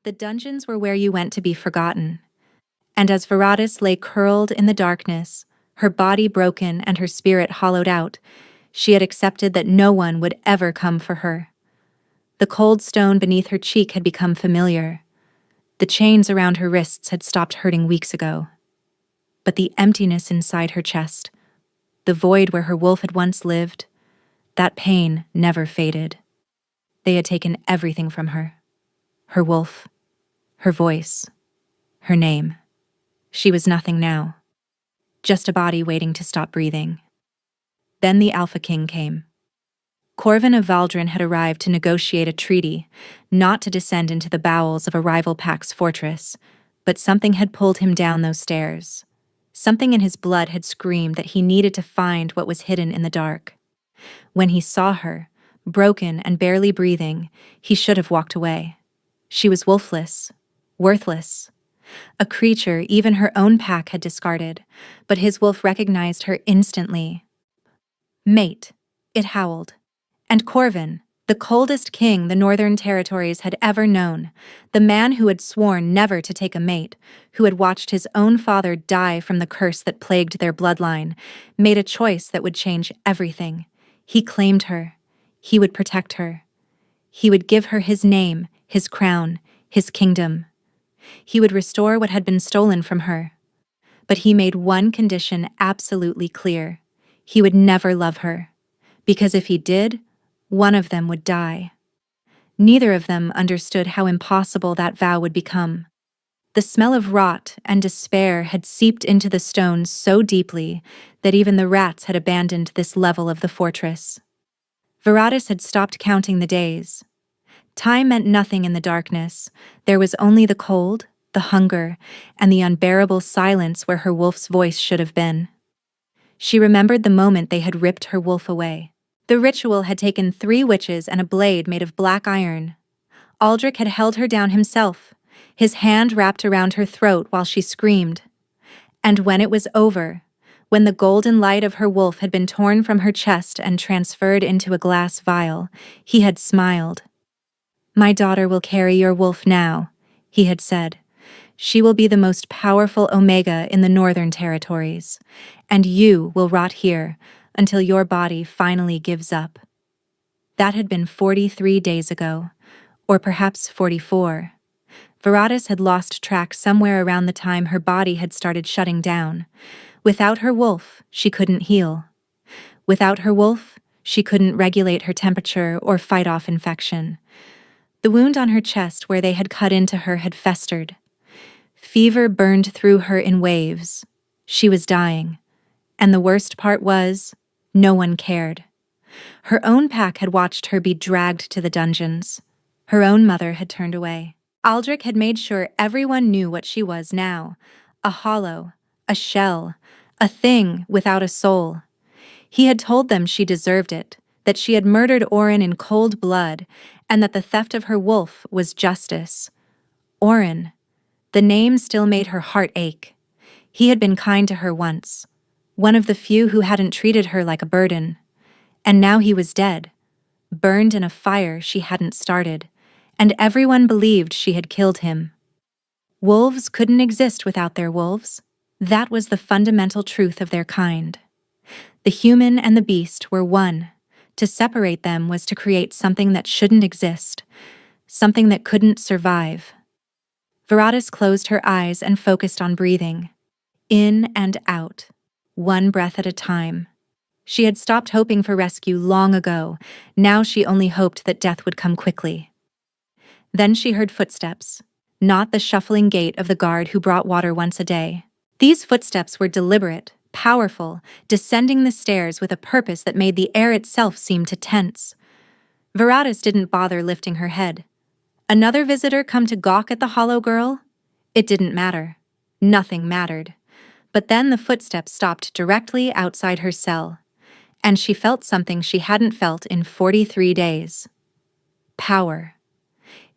The dungeons were where you went to be forgotten. And as Veratus lay curled in the darkness, her body broken and her spirit hollowed out, she had accepted that no one would ever come for her. The cold stone beneath her cheek had become familiar. The chains around her wrists had stopped hurting weeks ago. But the emptiness inside her chest, the void where her wolf had once lived, that pain never faded. They had taken everything from her. Her wolf, her voice, her name. She was nothing now. Just a body waiting to stop breathing. Then the Alpha King came. Corvin of Valdrin had arrived to negotiate a treaty, not to descend into the bowels of a rival pack's fortress, but something had pulled him down those stairs. Something in his blood had screamed that he needed to find what was hidden in the dark. When he saw her, broken and barely breathing, he should have walked away. She was wolfless, worthless. A creature even her own pack had discarded, but his wolf recognized her instantly. Mate, it howled. And Corvin, the coldest king the Northern Territories had ever known, the man who had sworn never to take a mate, who had watched his own father die from the curse that plagued their bloodline, made a choice that would change everything. He claimed her. He would protect her. He would give her his name, his crown, his kingdom. He would restore what had been stolen from her. But he made one condition absolutely clear. He would never love her. Because if he did, one of them would die. Neither of them understood how impossible that vow would become. The smell of rot and despair had seeped into the stones so deeply that even the rats had abandoned this level of the fortress. Veratus had stopped counting the days. Time meant nothing in the darkness. There was only the cold, the hunger, and the unbearable silence where her wolf's voice should have been. She remembered the moment they had ripped her wolf away. The ritual had taken 3 witches and a blade made of black iron. Aldrich had held her down himself, his hand wrapped around her throat while she screamed. And when it was over, when the golden light of her wolf had been torn from her chest and transferred into a glass vial, he had smiled. "My daughter will carry your wolf now," he had said. "She will be the most powerful Omega in the Northern Territories, and you will rot here until your body finally gives up." That had been 43 days ago, or perhaps 44. Veratus had lost track somewhere around the time her body had started shutting down. Without her wolf, she couldn't heal. Without her wolf, she couldn't regulate her temperature or fight off infection. The wound on her chest where they had cut into her had festered. Fever burned through her in waves. She was dying. And the worst part was, no one cared. Her own pack had watched her be dragged to the dungeons. Her own mother had turned away. Aldrich had made sure everyone knew what she was now. A hollow, a shell, a thing without a soul. He had told them she deserved it, that she had murdered Orin in cold blood, and that the theft of her wolf was justice. Orin. The name still made her heart ache. He had been kind to her once, one of the few who hadn't treated her like a burden. And now he was dead, burned in a fire she hadn't started, and everyone believed she had killed him. Wolves couldn't exist without their wolves. That was the fundamental truth of their kind. The human and the beast were one. To separate them was to create something that shouldn't exist, something that couldn't survive. Veratus closed her eyes and focused on breathing. In and out, one breath at a time. She had stopped hoping for rescue long ago. Now she only hoped that death would come quickly. Then she heard footsteps, not the shuffling gait of the guard who brought water once a day. These footsteps were deliberate, powerful, descending the stairs with a purpose that made the air itself seem to tense. Veratus didn't bother lifting her head. Another visitor come to gawk at the hollow girl? It didn't matter. Nothing mattered. But then the footsteps stopped directly outside her cell, and she felt something she hadn't felt in 43 days. Power.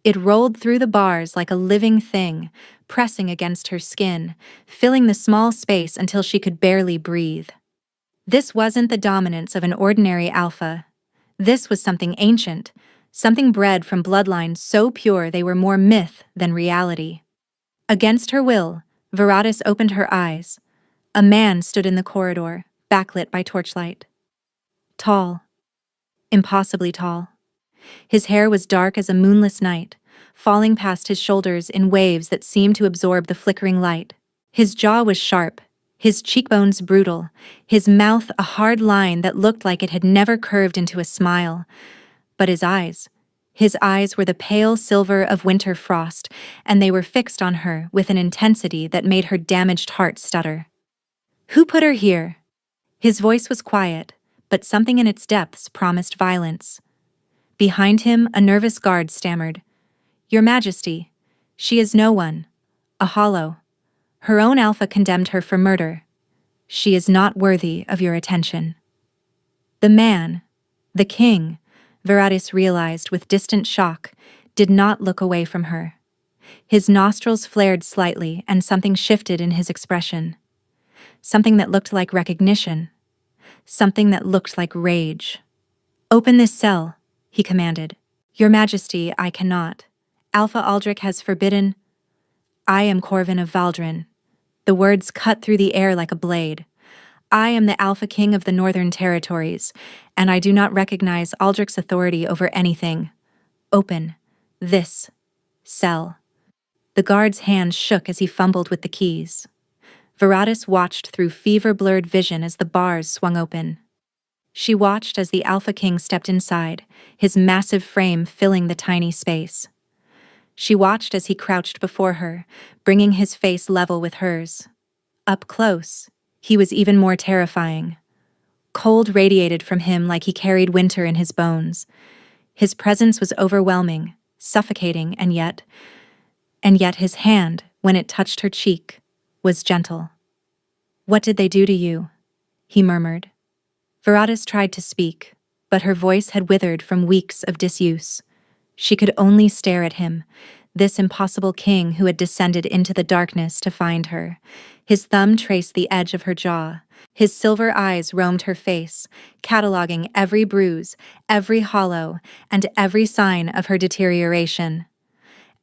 It rolled through the bars like a living thing, pressing against her skin, filling the small space until she could barely breathe. This wasn't the dominance of an ordinary alpha. This was something ancient, something bred from bloodlines so pure they were more myth than reality. Against her will, Veratis opened her eyes. A man stood in the corridor, backlit by torchlight. Tall. Impossibly tall. His hair was dark as a moonless night, falling past his shoulders in waves that seemed to absorb the flickering light. His jaw was sharp, his cheekbones brutal, his mouth a hard line that looked like it had never curved into a smile. But his eyes were the pale silver of winter frost, and they were fixed on her with an intensity that made her damaged heart stutter. "Who put her here?" His voice was quiet, but something in its depths promised violence. Behind him, a nervous guard stammered, "Your Majesty, she is no one. A hollow. Her own alpha condemned her for murder. She is not worthy of your attention." The man, the king, Veratis realized with distant shock, did not look away from her. His nostrils flared slightly and something shifted in his expression. Something that looked like recognition. Something that looked like rage. "Open this cell," he commanded. "Your Majesty, I cannot. Alpha Aldrich has forbidden—" "I am Corvin of Valdrin." The words cut through the air like a blade. "I am the Alpha King of the Northern Territories, and I do not recognize Aldrich's authority over anything. Open this cell." The guard's hand shook as he fumbled with the keys. Veratis watched through fever-blurred vision as the bars swung open. She watched as the Alpha King stepped inside, his massive frame filling the tiny space. She watched as he crouched before her, bringing his face level with hers. Up close, he was even more terrifying. Cold radiated from him like he carried winter in his bones. His presence was overwhelming, suffocating, and yet his hand, when it touched her cheek, was gentle. "What did they do to you?" he murmured. Veratis tried to speak, but her voice had withered from weeks of disuse. She could only stare at him, this impossible king who had descended into the darkness to find her. His thumb traced the edge of her jaw. His silver eyes roamed her face, cataloging every bruise, every hollow, and every sign of her deterioration.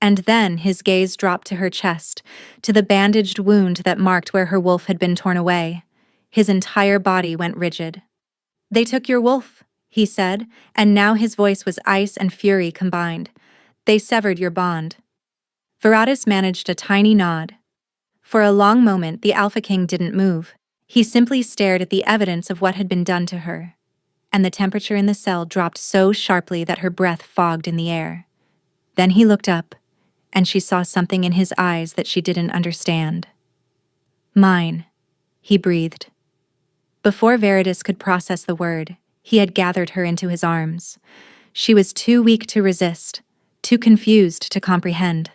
And then his gaze dropped to her chest, to the bandaged wound that marked where her wolf had been torn away. His entire body went rigid. "They took your wolf," he said, and now his voice was ice and fury combined. "They severed your bond." Veratis managed a tiny nod. For a long moment, the Alpha King didn't move. He simply stared at the evidence of what had been done to her. And the temperature in the cell dropped so sharply that her breath fogged in the air. Then he looked up, and she saw something in his eyes that she didn't understand. "Mine," he breathed. Before Veratis could process the word, he had gathered her into his arms. She was too weak to resist, too confused to comprehend.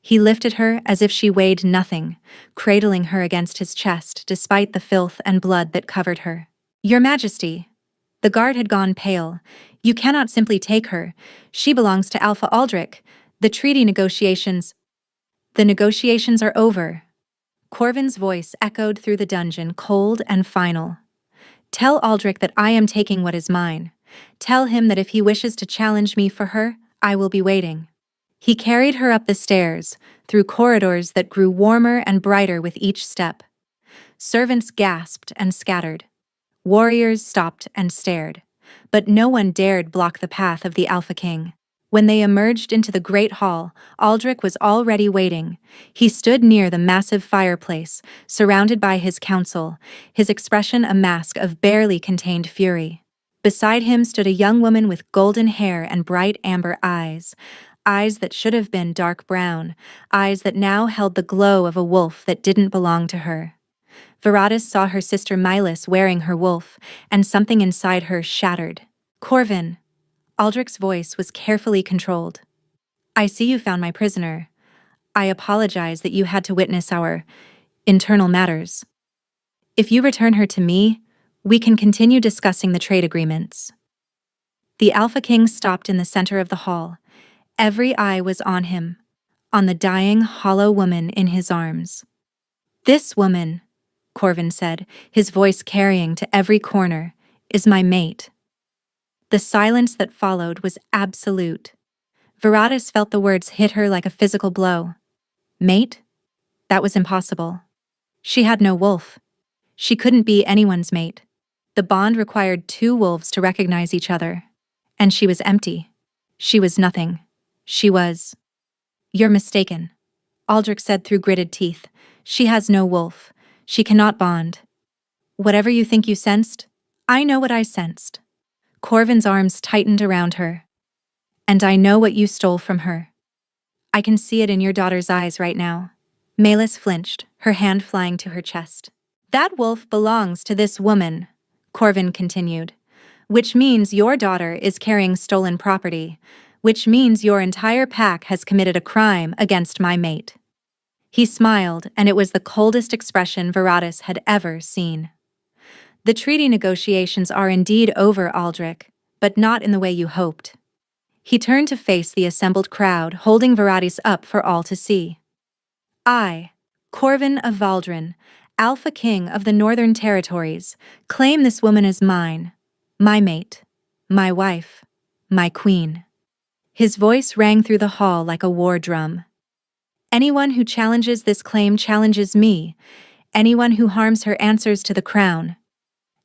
He lifted her as if she weighed nothing, cradling her against his chest despite the filth and blood that covered her. "Your Majesty." The guard had gone pale. "You cannot simply take her. She belongs to Alpha Aldrich. The negotiations are over." Corvin's voice echoed through the dungeon, cold and final. "Tell Aldrich that I am taking what is mine. Tell him that if he wishes to challenge me for her, I will be waiting." He carried her up the stairs, through corridors that grew warmer and brighter with each step. Servants gasped and scattered. Warriors stopped and stared. But no one dared block the path of the Alpha King. When they emerged into the great hall, Aldrich was already waiting. He stood near the massive fireplace, surrounded by his council, his expression a mask of barely contained fury. Beside him stood a young woman with golden hair and bright amber eyes that should have been dark brown, eyes that now held the glow of a wolf that didn't belong to her. Veratis saw her sister Milas wearing her wolf, and something inside her shattered. "Corvin." Aldrich's voice was carefully controlled. "I see you found my prisoner. I apologize that you had to witness our internal matters. If you return her to me, we can continue discussing the trade agreements." The Alpha King stopped in the center of the hall. Every eye was on him, on the dying, hollow woman in his arms. "This woman," Corvin said, his voice carrying to every corner, "is my mate." The silence that followed was absolute. Veratis felt the words hit her like a physical blow. Mate? That was impossible. She had no wolf. She couldn't be anyone's mate. The bond required two wolves to recognize each other. And she was empty. She was nothing. She was... You're mistaken, Aldrich said through gritted teeth. She has no wolf. She cannot bond. Whatever you think you sensed, I know what I sensed. Corvin's arms tightened around her. And I know what you stole from her. I can see it in your daughter's eyes right now. Melis flinched, her hand flying to her chest. That wolf belongs to this woman, Corvin continued. Which means your daughter is carrying stolen property, which means your entire pack has committed a crime against my mate. He smiled, and it was the coldest expression Veratis had ever seen. The treaty negotiations are indeed over, Aldrich, but not in the way you hoped. He turned to face the assembled crowd, holding Veratis up for all to see. I, Corvin of Valdrin, Alpha King of the Northern Territories, claim this woman as mine, my mate, my wife, my queen. His voice rang through the hall like a war drum. Anyone who challenges this claim challenges me. Anyone who harms her answers to the crown.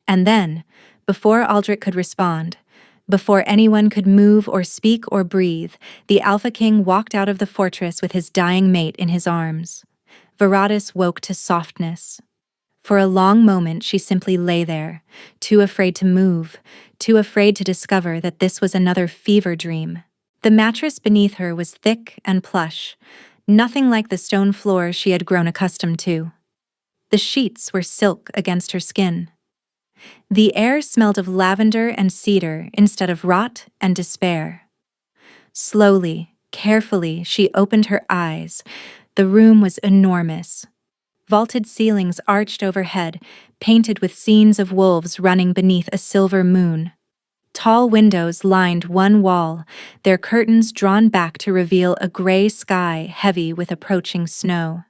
And then, before Aldrich could respond, before anyone could move or speak or breathe, the Alpha King walked out of the fortress with his dying mate in his arms. Veratis woke to softness. For a long moment she simply lay there, too afraid to move, too afraid to discover that this was another fever dream. The mattress beneath her was thick and plush, nothing like the stone floor she had grown accustomed to. The sheets were silk against her skin. The air smelled of lavender and cedar instead of rot and despair. Slowly, carefully, she opened her eyes. The room was enormous. Vaulted ceilings arched overhead, painted with scenes of wolves running beneath a silver moon. Tall windows lined one wall, their curtains drawn back to reveal a gray sky heavy with approaching snow.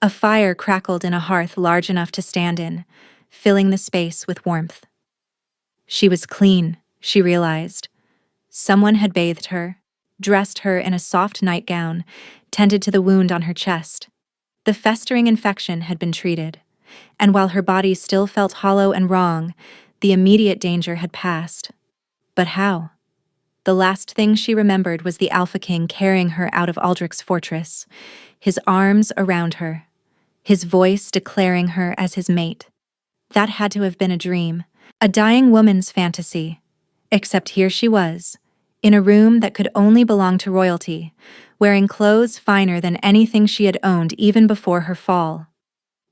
A fire crackled in a hearth large enough to stand in, filling the space with warmth. She was clean, she realized. Someone had bathed her, dressed her in a soft nightgown, tended to the wound on her chest. The festering infection had been treated, and while her body still felt hollow and wrong, the immediate danger had passed. But how? The last thing she remembered was the Alpha King carrying her out of Aldrich's fortress, his arms around her, his voice declaring her as his mate. That had to have been a dream, a dying woman's fantasy. Except here she was, in a room that could only belong to royalty, wearing clothes finer than anything she had owned even before her fall.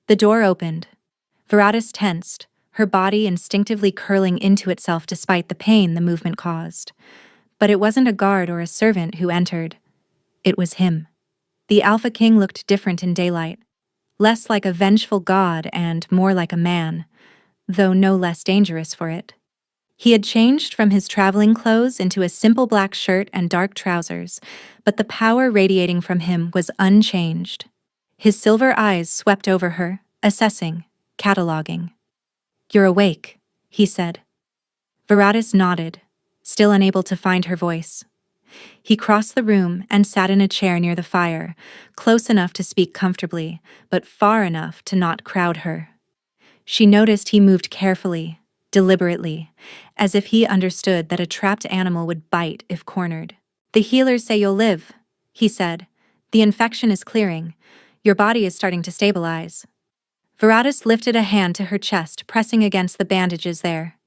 The door opened. Veratis tensed, her body instinctively curling into itself despite the pain the movement caused. But it wasn't a guard or a servant who entered. It was him. The Alpha King looked different in daylight, less like a vengeful god and more like a man, though no less dangerous for it. He had changed from his traveling clothes into a simple black shirt and dark trousers, but the power radiating from him was unchanged. His silver eyes swept over her, assessing, cataloging. "You're awake," he said. Veratis nodded, still unable to find her voice. He crossed the room and sat in a chair near the fire, close enough to speak comfortably, but far enough to not crowd her. She noticed he moved carefully, deliberately, as if he understood that a trapped animal would bite if cornered. "The healers say you'll live," he said. "The infection is clearing. Your body is starting to stabilize." Veratis lifted a hand to her chest, pressing against the bandages there.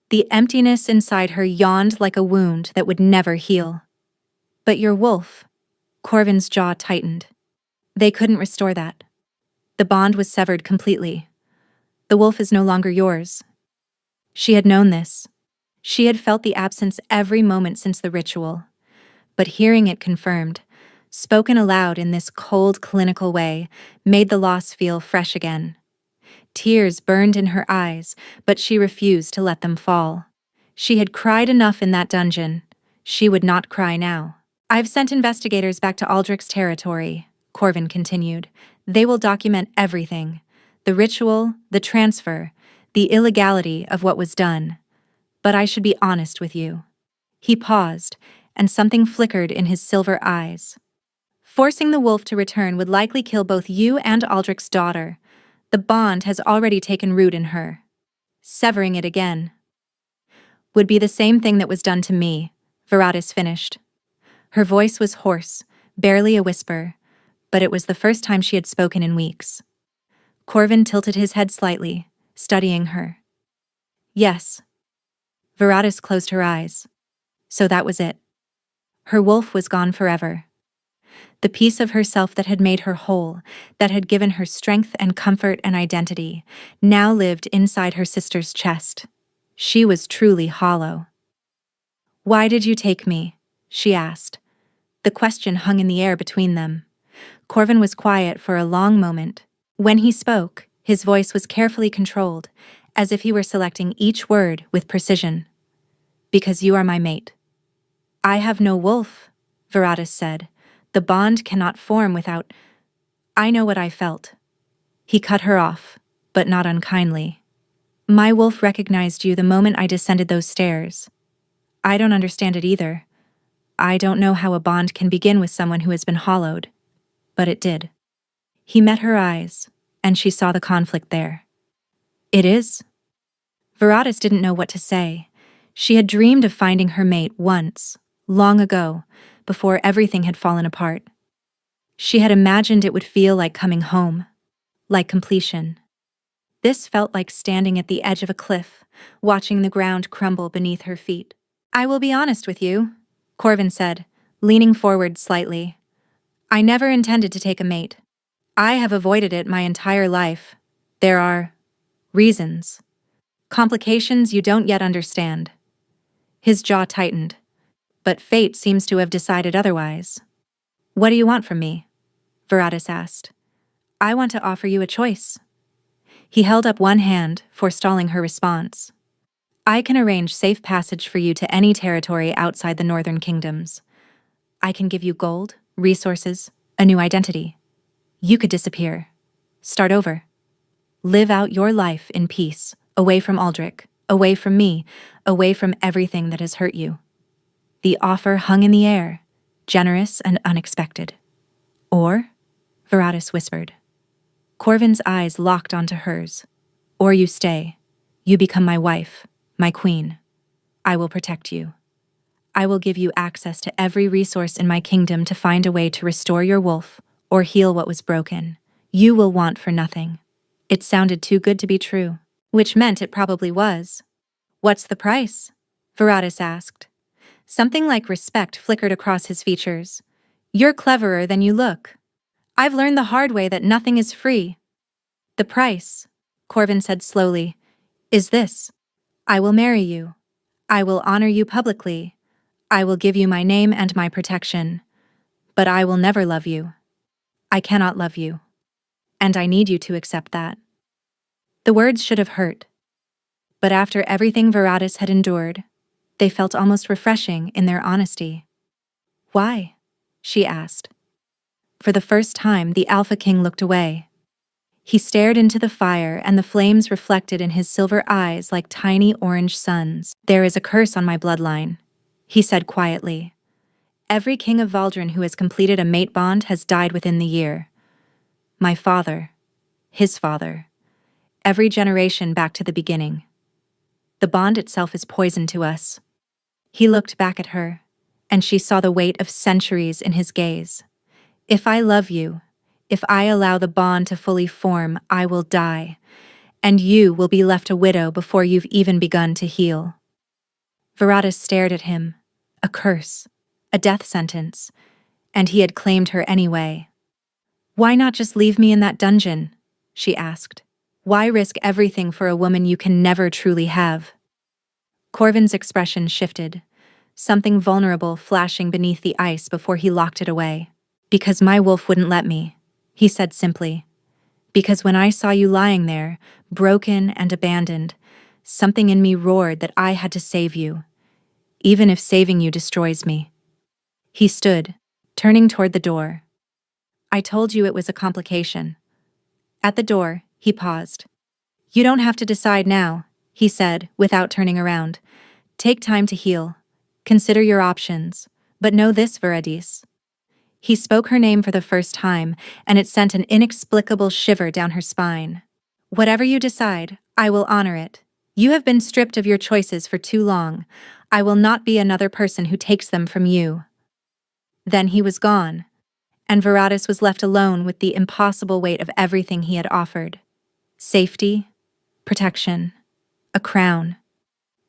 The emptiness inside her yawned like a wound that would never heal. "But your wolf," Corvin's jaw tightened. "They couldn't restore that. The bond was severed completely. The wolf is no longer yours." She had known this. She had felt the absence every moment since the ritual. But hearing it confirmed, spoken aloud in this cold, clinical way, made the loss feel fresh again. Tears burned in her eyes, but she refused to let them fall. She had cried enough in that dungeon. She would not cry now. "I've sent investigators back to Aldrich's territory," Corvin continued. "They will document everything. The ritual, the transfer, the illegality of what was done. But I should be honest with you. He paused, and something flickered in his silver eyes. Forcing the wolf to return would likely kill both you and Aldrich's daughter. The bond has already taken root in her. Severing it again would be the same thing that was done to me, Veratis finished. Her voice was hoarse, barely a whisper, but it was the first time she had spoken in weeks. Corvin tilted his head slightly, studying her. Yes. Veratis closed her eyes. So that was it. Her wolf was gone forever. The piece of herself that had made her whole, that had given her strength and comfort and identity, now lived inside her sister's chest. She was truly hollow. "Why did you take me?" she asked. The question hung in the air between them. Corvin was quiet for a long moment. When he spoke, his voice was carefully controlled, as if he were selecting each word with precision. "Because you are my mate." "I have no wolf," Veratis said. "The bond cannot form without—" "I know what I felt." He cut her off, but not unkindly. "My wolf recognized you the moment I descended those stairs. I don't understand it either. I don't know how a bond can begin with someone who has been hollowed. But it did." He met her eyes, and she saw the conflict there. "It is?" Veratis didn't know what to say. She had dreamed of finding her mate once, long ago, before everything had fallen apart. She had imagined it would feel like coming home, like completion. This felt like standing at the edge of a cliff, watching the ground crumble beneath her feet. "I will be honest with you," Corvin said, leaning forward slightly. "I never intended to take a mate. I have avoided it my entire life. There are reasons. Complications you don't yet understand." His jaw tightened. "But fate seems to have decided otherwise." "What do you want from me?" Veratis asked. "I want to offer you a choice." He held up one hand, forestalling her response. "I can arrange safe passage for you to any territory outside the northern kingdoms. I can give you gold, resources, a new identity. You could disappear. Start over. Live out your life in peace, away from Aldrich, away from me, away from everything that has hurt you." The offer hung in the air, generous and unexpected. "Or?" Veratis whispered. Corvin's eyes locked onto hers. "Or you stay. You become my wife, my queen. I will protect you. I will give you access to every resource in my kingdom to find a way to restore your wolf or heal what was broken. You will want for nothing." It sounded too good to be true, which meant it probably was. "What's the price?" Veratis asked. Something like respect flickered across his features. "You're cleverer than you look. I've learned the hard way that nothing is free." "The price," Corvin said slowly, "is this. I will marry you. I will honor you publicly. I will give you my name and my protection. But I will never love you. I cannot love you. And I need you to accept that." The words should have hurt. But after everything Veratis had endured, they felt almost refreshing in their honesty. "Why?" she asked. For the first time, the Alpha King looked away. He stared into the fire, and the flames reflected in his silver eyes like tiny orange suns. "There is a curse on my bloodline," he said quietly. "Every king of Valdrin who has completed a mate bond has died within the year. My father, his father, every generation back to the beginning. The bond itself is poison to us." He looked back at her, and she saw the weight of centuries in his gaze. "If I love you, if I allow the bond to fully form, I will die, and you will be left a widow before you've even begun to heal." Veratis stared at him. A curse, a death sentence, and he had claimed her anyway. "Why not just leave me in that dungeon?" she asked. "Why risk everything for a woman you can never truly have?" Corvin's expression shifted, something vulnerable flashing beneath the ice before he locked it away. "Because my wolf wouldn't let me," he said simply. "Because when I saw you lying there, broken and abandoned, something in me roared that I had to save you, even if saving you destroys me." He stood, turning toward the door. "I told you it was a complication." At the door, he paused. "You don't have to decide now," he said, without turning around. Take time to heal. Consider your options. But know this, Varadis. He spoke her name for the first time, and it sent an inexplicable shiver down her spine. Whatever you decide, I will honor it. You have been stripped of your choices for too long. I will not be another person who takes them from you. Then he was gone, and Varadis was left alone with the impossible weight of everything he had offered. Safety, protection, a crown,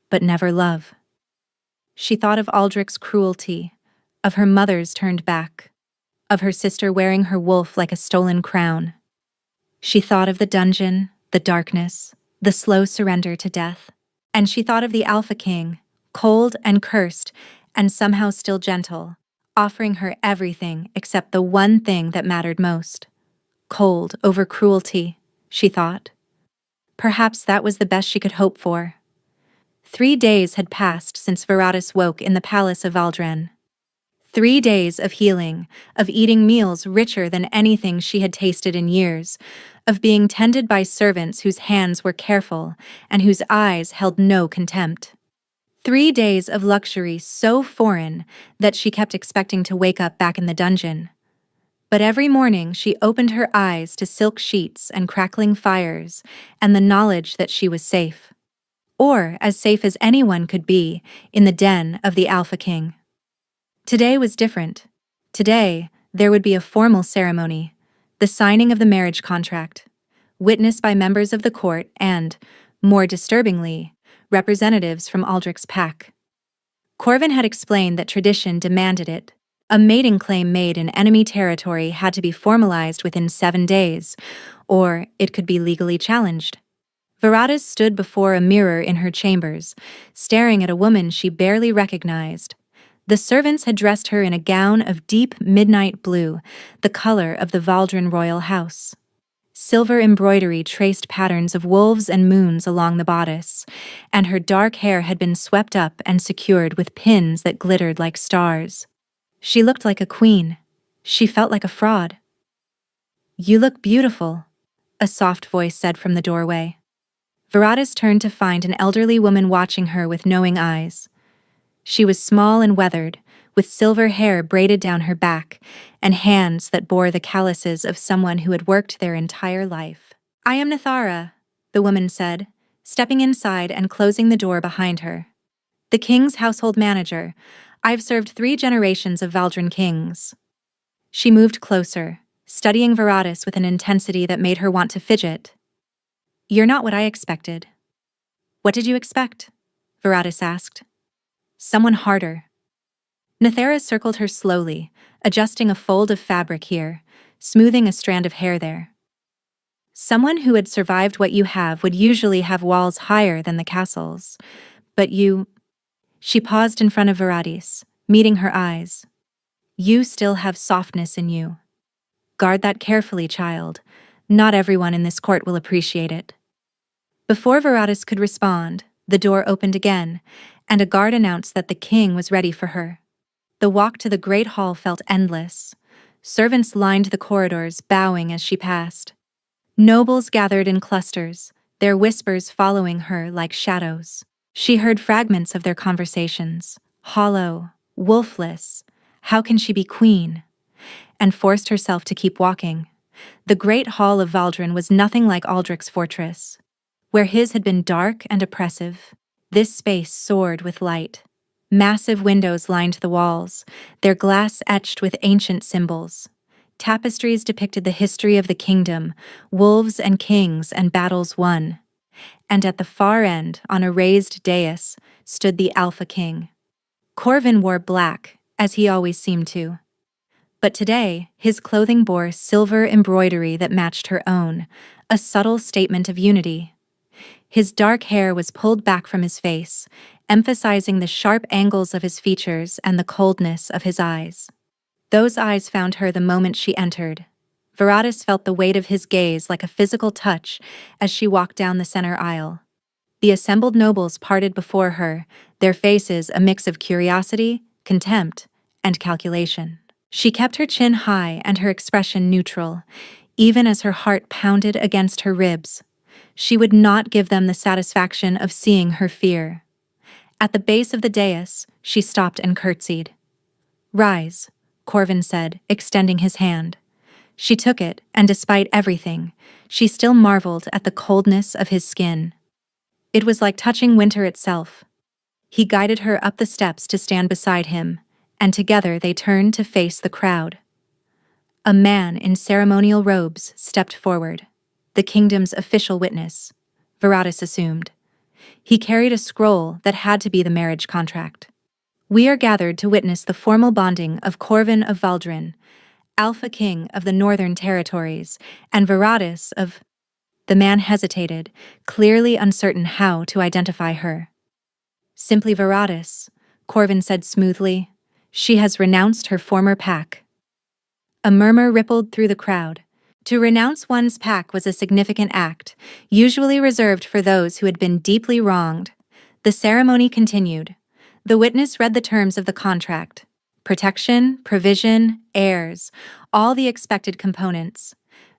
but never love. She thought of Aldrich's cruelty, of her mother's turned back, of her sister wearing her wolf like a stolen crown. She thought of the dungeon, the darkness, the slow surrender to death. And she thought of the Alpha King, cold and cursed, and somehow still gentle, offering her everything except the one thing that mattered most. Cold over cruelty, she thought. Perhaps that was the best she could hope for. 3 days had passed since Varadis woke in the palace of Valdren. 3 days of healing, of eating meals richer than anything she had tasted in years, of being tended by servants whose hands were careful and whose eyes held no contempt. 3 days of luxury so foreign that she kept expecting to wake up back in the dungeon. But every morning she opened her eyes to silk sheets and crackling fires and the knowledge that she was safe. Or as safe as anyone could be in the den of the Alpha King. Today was different. Today, there would be a formal ceremony, the signing of the marriage contract, witnessed by members of the court and, more disturbingly, representatives from Aldrich's pack. Corvin had explained that tradition demanded it. A mating claim made in enemy territory had to be formalized within 7 days, or it could be legally challenged. Varadis stood before a mirror in her chambers, staring at a woman she barely recognized. The servants had dressed her in a gown of deep midnight blue, the color of the Valdren royal house. Silver embroidery traced patterns of wolves and moons along the bodice, and her dark hair had been swept up and secured with pins that glittered like stars. She looked like a queen. She felt like a fraud. "You look beautiful," a soft voice said from the doorway. Varadis turned to find an elderly woman watching her with knowing eyes. She was small and weathered, with silver hair braided down her back, and hands that bore the calluses of someone who had worked their entire life. "I am Nathara," the woman said, stepping inside and closing the door behind her. "The king's household manager. I've served 3 generations of Valdren kings." She moved closer, studying Varadis with an intensity that made her want to fidget. "You're not what I expected." "What did you expect?" Varadis asked. "Someone harder." Nathara circled her slowly, adjusting a fold of fabric here, smoothing a strand of hair there. "Someone who had survived what you have would usually have walls higher than the castles. But you—" She paused in front of Varadis, meeting her eyes. "You still have softness in you. Guard that carefully, child. Not everyone in this court will appreciate it." Before Varadis could respond, the door opened again, and a guard announced that the king was ready for her. The walk to the great hall felt endless. Servants lined the corridors, bowing as she passed. Nobles gathered in clusters, their whispers following her like shadows. She heard fragments of their conversations, hollow, wolfless. How can she be queen? And forced herself to keep walking. The great hall of Valdren was nothing like Aldrich's fortress. Where his had been dark and oppressive, this space soared with light. Massive windows lined the walls, their glass etched with ancient symbols. Tapestries depicted the history of the kingdom, wolves and kings and battles won. And at the far end, on a raised dais, stood the Alpha King. Corvin wore black, as he always seemed to. But today, his clothing bore silver embroidery that matched her own, a subtle statement of unity. His dark hair was pulled back from his face, emphasizing the sharp angles of his features and the coldness of his eyes. Those eyes found her the moment she entered. Varadis felt the weight of his gaze like a physical touch as she walked down the center aisle. The assembled nobles parted before her, their faces a mix of curiosity, contempt, and calculation. She kept her chin high and her expression neutral, even as her heart pounded against her ribs. She would not give them the satisfaction of seeing her fear. At the base of the dais, she stopped and curtsied. "Rise," Corvin said, extending his hand. She took it, and despite everything, she still marveled at the coldness of his skin. It was like touching winter itself. He guided her up the steps to stand beside him, and together they turned to face the crowd. A man in ceremonial robes stepped forward, the kingdom's official witness, Veratus assumed. He carried a scroll that had to be the marriage contract. "We are gathered to witness the formal bonding of Corvin of Valdrin, Alpha King of the Northern Territories, and Veratus of—" The man hesitated, clearly uncertain how to identify her. "Simply Veratus," Corvin said smoothly. "She has renounced her former pack." A murmur rippled through the crowd. To renounce one's pack was a significant act, usually reserved for those who had been deeply wronged. The ceremony continued. The witness read the terms of the contract. Protection, provision, heirs, all the expected components.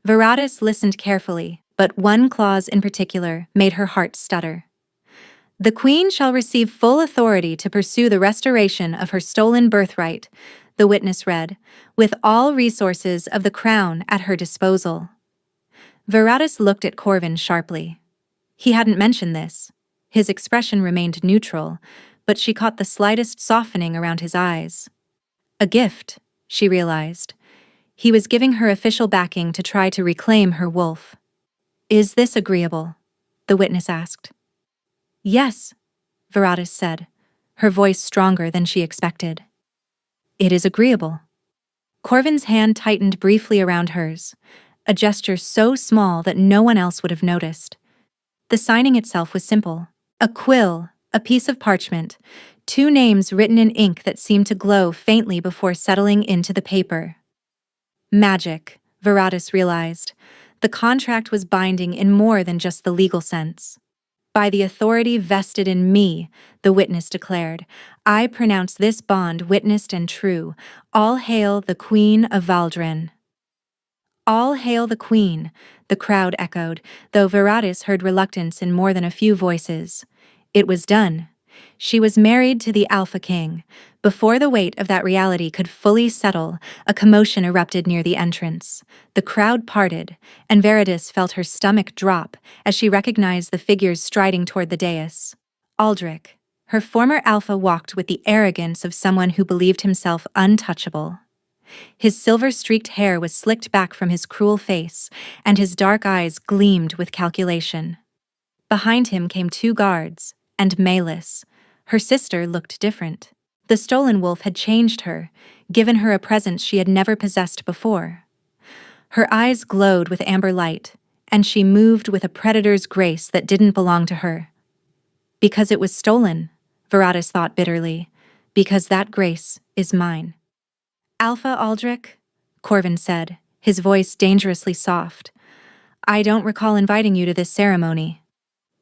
Veratus listened carefully, but one clause in particular made her heart stutter. "The Queen shall receive full authority to pursue the restoration of her stolen birthright," the witness read, "with all resources of the crown at her disposal." Veratus looked at Corvin sharply. He hadn't mentioned this. His expression remained neutral, but she caught the slightest softening around his eyes. A gift, she realized. He was giving her official backing to try to reclaim her wolf. "Is this agreeable?" the witness asked. "Yes," Veratus said, her voice stronger than she expected. "It is agreeable." Corvin's hand tightened briefly around hers, a gesture so small that no one else would have noticed. The signing itself was simple. A quill, a piece of parchment, 2 names written in ink that seemed to glow faintly before settling into the paper. Magic, Veratus realized. The contract was binding in more than just the legal sense. "By the authority vested in me," the witness declared, "I pronounce this bond witnessed and true. All hail the Queen of Valdrin." "All hail the Queen," the crowd echoed, though Veratus heard reluctance in more than a few voices. It was done. She was married to the Alpha King. Before the weight of that reality could fully settle, a commotion erupted near the entrance. The crowd parted, and Veratus felt her stomach drop as she recognized the figures striding toward the dais. Aldrich, her former Alpha, walked with the arrogance of someone who believed himself untouchable. His silver-streaked hair was slicked back from his cruel face, and his dark eyes gleamed with calculation. Behind him came 2 guards, and Melis. Her sister looked different. The stolen wolf had changed her, given her a presence she had never possessed before. Her eyes glowed with amber light, and she moved with a predator's grace that didn't belong to her. Because it was stolen, Veratus thought bitterly, because that grace is mine. "Alpha Aldrich," Corvin said, his voice dangerously soft. "I don't recall inviting you to this ceremony.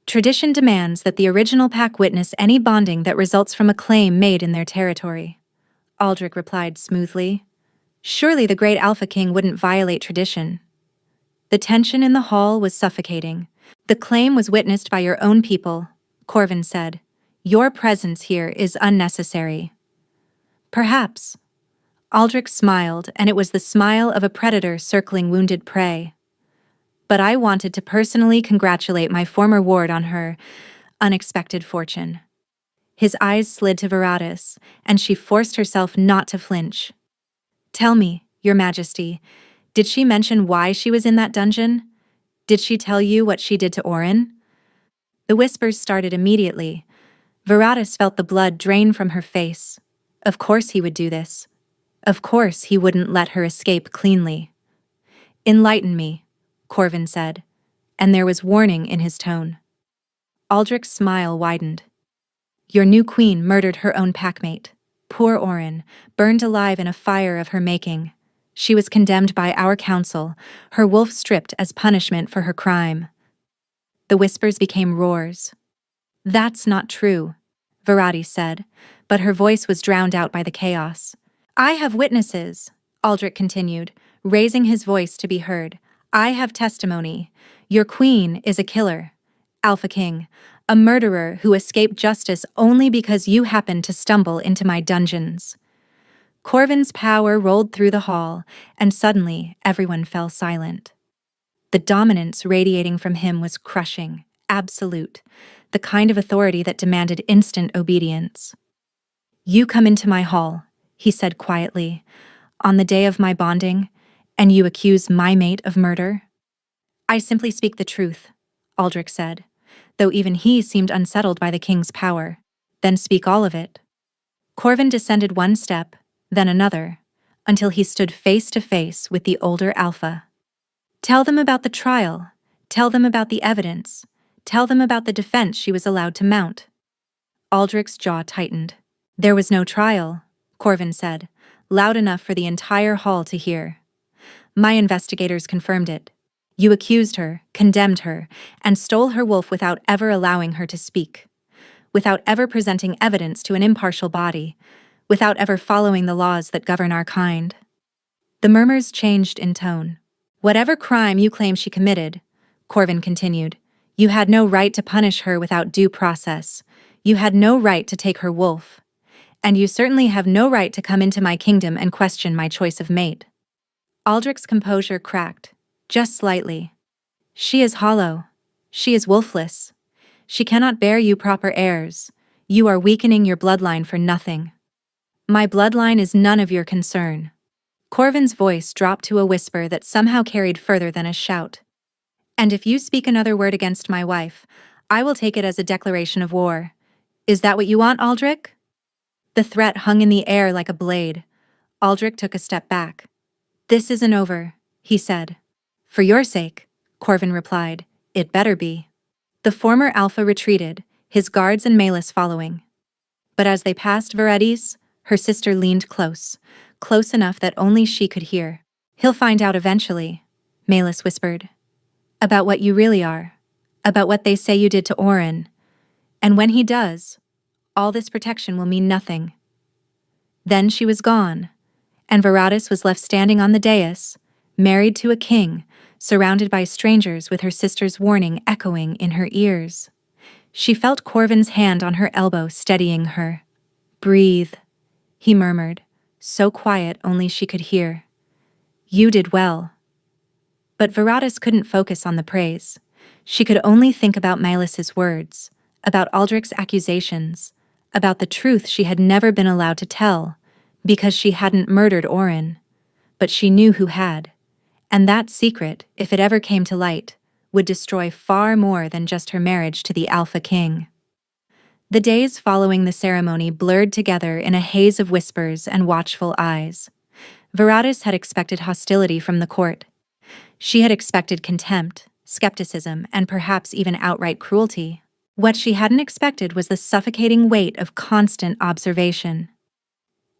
Tradition demands that the original pack witness any bonding that results from a claim made in their territory." Aldrich replied smoothly. "Surely the great Alpha King wouldn't violate tradition." The tension in the hall was suffocating. "The claim was witnessed by your own people," Corvin said. "Your presence here is unnecessary." "Perhaps." Aldrich smiled, and it was the smile of a predator circling wounded prey. "But I wanted to personally congratulate my former ward on her unexpected fortune." His eyes slid to Veratus, and she forced herself not to flinch. "Tell me, Your Majesty, did she mention why she was in that dungeon? Did she tell you what she did to Orin?" The whispers started immediately. Veratus felt the blood drain from her face. Of course he would do this. Of course he wouldn't let her escape cleanly. "Enlighten me," Corvin said, and there was warning in his tone. Aldrich's smile widened. "Your new queen murdered her own packmate. Poor Orin, burned alive in a fire of her making. She was condemned by our council, her wolf stripped as punishment for her crime." The whispers became roars. "That's not true," Veratis said, but her voice was drowned out by the chaos. "I have witnesses," Aldrich continued, raising his voice to be heard. "I have testimony. Your queen is a killer. Alpha King, A murderer who escaped justice only because you happened to stumble into my dungeons." Corvin's power rolled through the hall, and suddenly everyone fell silent. The dominance radiating from him was crushing, absolute, the kind of authority that demanded instant obedience. "You come into my hall," he said quietly, "on the day of my bonding, and you accuse my mate of murder?" "I simply speak the truth," Aldrich said, though even he seemed unsettled by the king's power. "Then speak all of it." Corvin descended one step, then another, until he stood face to face with the older Alpha. "Tell them about the trial. Tell them about the evidence. Tell them about the defense she was allowed to mount." Aldrich's jaw tightened. "There was no trial," Corvin said, loud enough for the entire hall to hear. "My investigators confirmed it. You accused her, condemned her, and stole her wolf without ever allowing her to speak, without ever presenting evidence to an impartial body, without ever following the laws that govern our kind." The murmurs changed in tone. "Whatever crime you claim she committed," Corvin continued, "you had no right to punish her without due process. You had no right to take her wolf. And you certainly have no right to come into my kingdom and question my choice of mate." Aldrich's composure cracked, just slightly. "She is hollow. She is wolfless. She cannot bear you proper heirs. You are weakening your bloodline for nothing." "My bloodline is none of your concern." Corvin's voice dropped to a whisper that somehow carried further than a shout. "And if you speak another word against my wife, I will take it as a declaration of war. Is that what you want, Aldrich?" The threat hung in the air like a blade. Aldrich took a step back. "This isn't over," he said. "For your sake," Corvin replied, "it better be." The former Alpha retreated, his guards and Malus following. But as they passed Veredes, her sister leaned close, close enough that only she could hear. "He'll find out eventually," Malus whispered. "About what you really are. About what they say you did to Orin. And when he does, all this protection will mean nothing." Then she was gone, and Veredes was left standing on the dais, married to a king, surrounded by strangers with her sister's warning echoing in her ears. She felt Corvin's hand on her elbow steadying her. "Breathe," he murmured, so quiet only she could hear. "You did well." But Veredes couldn't focus on the praise. She could only think about Milas's words, about Aldrich's accusations, about the truth she had never been allowed to tell, because she hadn't murdered Orin. But she knew who had. And that secret, if it ever came to light, would destroy far more than just her marriage to the Alpha King. The days following the ceremony blurred together in a haze of whispers and watchful eyes. Veredes had expected hostility from the court. She had expected contempt, skepticism, and perhaps even outright cruelty. What she hadn't expected was the suffocating weight of constant observation.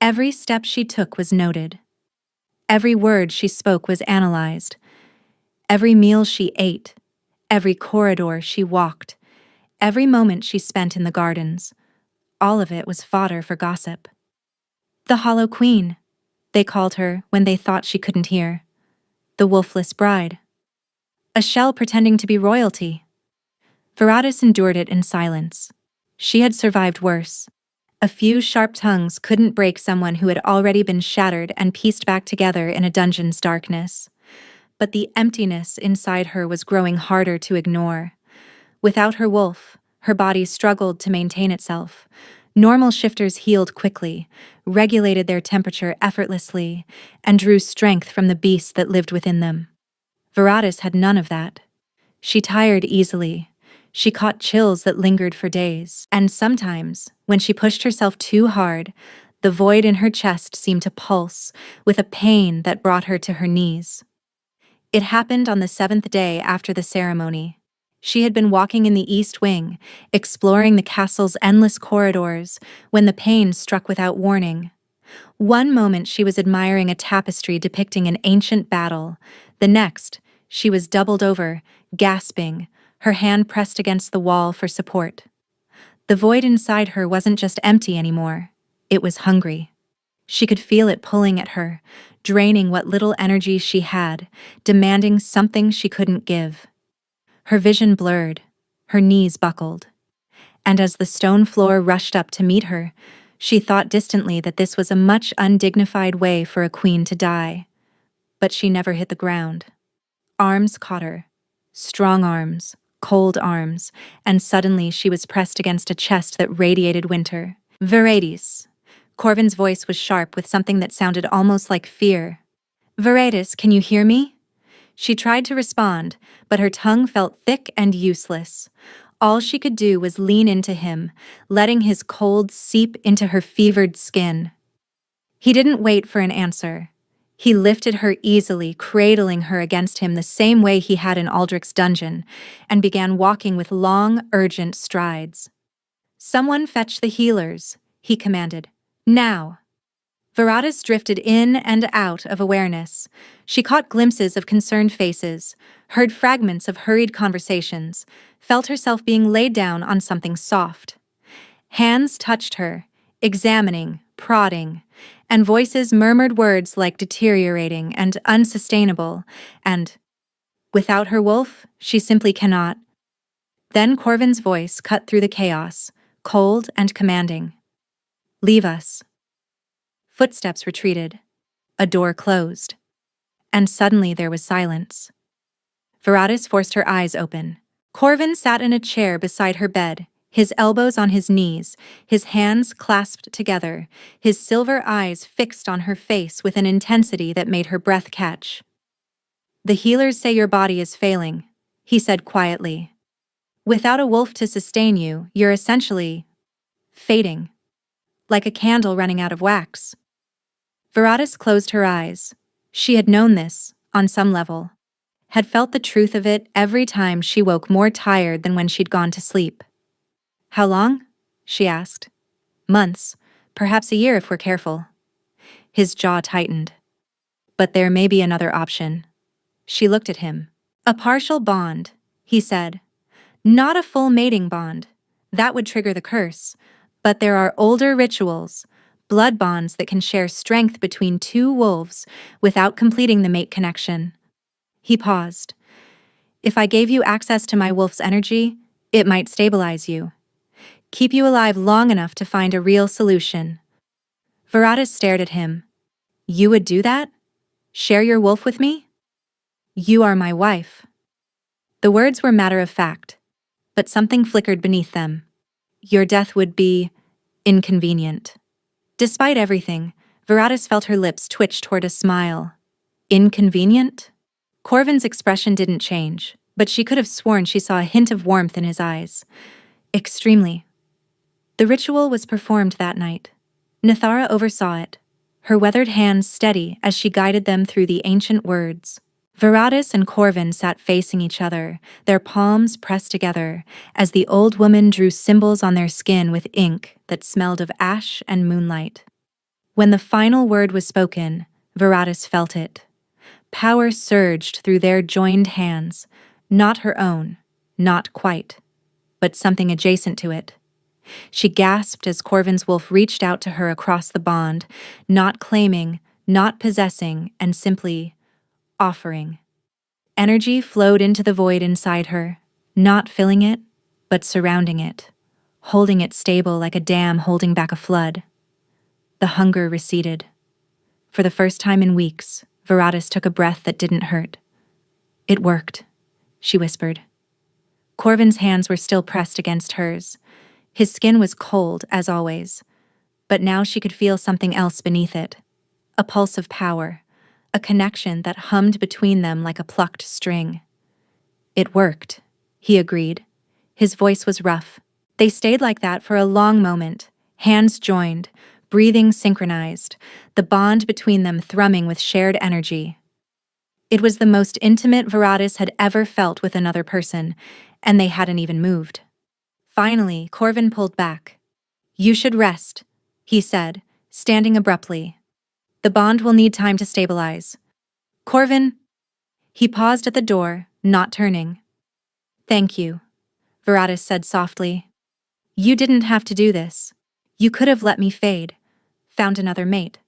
Every step she took was noted. Every word she spoke was analyzed. Every meal she ate, every corridor she walked, every moment she spent in the gardens, all of it was fodder for gossip. The Hollow Queen, they called her when they thought she couldn't hear. The Wolfless Bride. A shell pretending to be royalty. Veredes endured it in silence. She had survived worse. A few sharp tongues couldn't break someone who had already been shattered and pieced back together in a dungeon's darkness. But the emptiness inside her was growing harder to ignore. Without her wolf, her body struggled to maintain itself. Normal shifters healed quickly, regulated their temperature effortlessly, and drew strength from the beast that lived within them. Veredes had none of that. She tired easily. She caught chills that lingered for days, and sometimes, when she pushed herself too hard, the void in her chest seemed to pulse with a pain that brought her to her knees. It happened on the 7th day after the ceremony. She had been walking in the East Wing, exploring the castle's endless corridors, when the pain struck without warning. One moment she was admiring a tapestry depicting an ancient battle. The next, she was doubled over, gasping, her hand pressed against the wall for support. The void inside her wasn't just empty anymore. It was hungry. She could feel it pulling at her, draining what little energy she had, demanding something she couldn't give. Her vision blurred. Her knees buckled. and as the stone floor rushed up to meet her, she thought distantly that this was a much undignified way for a queen to die. But she never hit the ground. Arms caught her. Strong arms, cold arms, and suddenly she was pressed against a chest that radiated winter. Veradis. Corvin's voice was sharp with something that sounded almost like fear. Veradis, can you hear me? She tried to respond, but her tongue felt thick and useless. All she could do was lean into him, letting his cold seep into her fevered skin. He didn't wait for an answer. He lifted her easily, cradling her against him the same way he had in Aldrich's dungeon, and began walking with long, urgent strides. Someone fetch the healers, he commanded. Now. Veradis drifted in and out of awareness. She caught glimpses of concerned faces, heard fragments of hurried conversations, felt herself being laid down on something soft. Hands touched her, examining, prodding, and voices murmured words like deteriorating and unsustainable, and, without her wolf, she simply cannot. Then Corvin's voice cut through the chaos, cold and commanding. Leave us. Footsteps retreated. A door closed. And suddenly there was silence. Veradis forced her eyes open. Corvin sat in a chair beside her bed, his elbows on his knees, his hands clasped together, his silver eyes fixed on her face with an intensity that made her breath catch. The healers say your body is failing, he said quietly. Without a wolf to sustain you, you're essentially fading, like a candle running out of wax. Veradis closed her eyes. She had known this, on some level, had felt the truth of it every time she woke more tired than when she'd gone to sleep. How long? She asked. Months, perhaps a year if we're careful. His jaw tightened. But there may be another option. She looked at him. A partial bond, he said. Not a full mating bond. That would trigger the curse. But there are older rituals, blood bonds that can share strength between two wolves without completing the mate connection. He paused. If I gave you access to my wolf's energy, it might stabilize you. Keep you alive long enough to find a real solution. Veradis stared at him. You would do that? Share your wolf with me? You are my wife. The words were matter of fact, but something flickered beneath them. Your death would be inconvenient. Despite everything, Veradis felt her lips twitch toward a smile. Inconvenient? Corvin's expression didn't change, but she could have sworn she saw a hint of warmth in his eyes. Extremely. The ritual was performed that night. Nithara oversaw it, her weathered hands steady as she guided them through the ancient words. Veradis and Corvin sat facing each other, their palms pressed together, as the old woman drew symbols on their skin with ink that smelled of ash and moonlight. When the final word was spoken, Veradis felt it. Power surged through their joined hands, not her own, not quite, but something adjacent to it. She gasped as Corvin's wolf reached out to her across the bond, not claiming, not possessing, and simply offering. Energy flowed into the void inside her, not filling it, but surrounding it, holding it stable like a dam holding back a flood. The hunger receded. For the first time in weeks, Veradis took a breath that didn't hurt. It worked, she whispered. Corvin's hands were still pressed against hers. His skin was cold, as always, but now she could feel something else beneath it. A pulse of power. A connection that hummed between them like a plucked string. It worked, he agreed. His voice was rough. They stayed like that for a long moment, hands joined, breathing synchronized, the bond between them thrumming with shared energy. It was the most intimate Veradis had ever felt with another person, and they hadn't even moved. Finally, Corvin pulled back. You should rest, he said, standing abruptly. The bond will need time to stabilize. Corvin. He paused at the door, not turning. Thank you, Veradis said softly. You didn't have to do this. You could have let me fade, found another mate,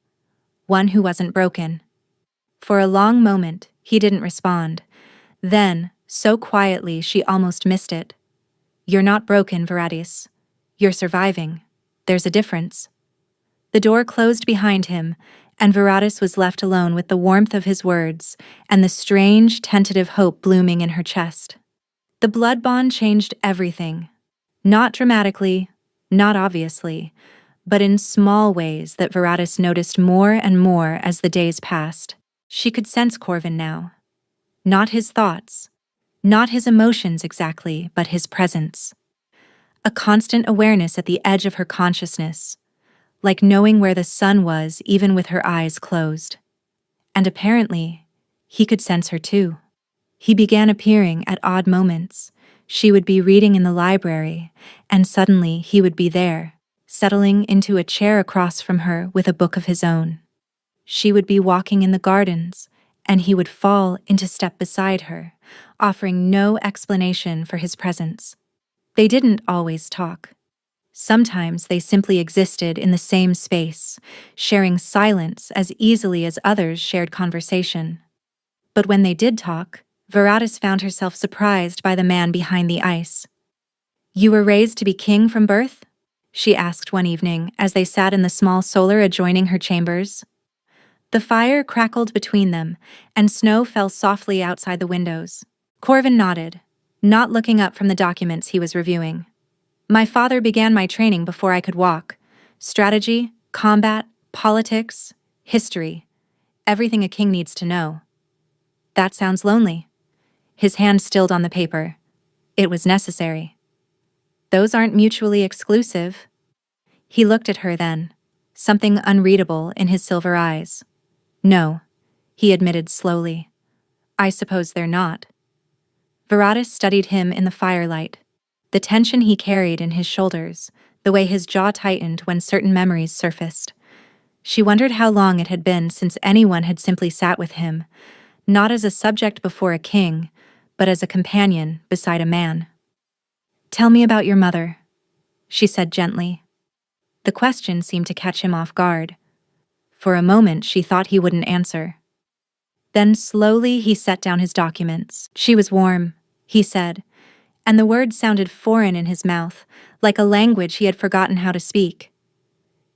one who wasn't broken. For a long moment, he didn't respond. Then, so quietly she almost missed it. You're not broken, Veradis. You're surviving. There's a difference. The door closed behind him, and Veratis was left alone with the warmth of his words and the strange, tentative hope blooming in her chest. The blood bond changed everything. Not dramatically, not obviously, but in small ways that Veratis noticed more and more as the days passed. She could sense Corvin now. Not his thoughts, not his emotions exactly, but his presence. A constant awareness at the edge of her consciousness, like knowing where the sun was even with her eyes closed. And apparently, he could sense her too. He began appearing at odd moments. She would be reading in the library, and suddenly he would be there, settling into a chair across from her with a book of his own. She would be walking in the gardens, and he would fall into step beside her, offering no explanation for his presence. They didn't always talk. Sometimes they simply existed in the same space, sharing silence as easily as others shared conversation. But when they did talk, Veratis found herself surprised by the man behind the ice. "You were raised to be king from birth?" she asked one evening as they sat in the small solar adjoining her chambers. The fire crackled between them, and snow fell softly outside the windows. Corvin nodded, not looking up from the documents he was reviewing. "My father began my training before I could walk. Strategy, combat, politics, history. Everything a king needs to know." "That sounds lonely." His hand stilled on the paper. "It was necessary." "Those aren't mutually exclusive." He looked at her then, something unreadable in his silver eyes. "No," he admitted slowly. "I suppose they're not." Veratis studied him in the firelight. The tension he carried in his shoulders, the way his jaw tightened when certain memories surfaced. She wondered how long it had been since anyone had simply sat with him, not as a subject before a king, but as a companion beside a man. "Tell me about your mother," she said gently. The question seemed to catch him off guard. For a moment she thought he wouldn't answer. Then slowly he set down his documents. "She was warm," he said, and the words sounded foreign in his mouth, like a language he had forgotten how to speak.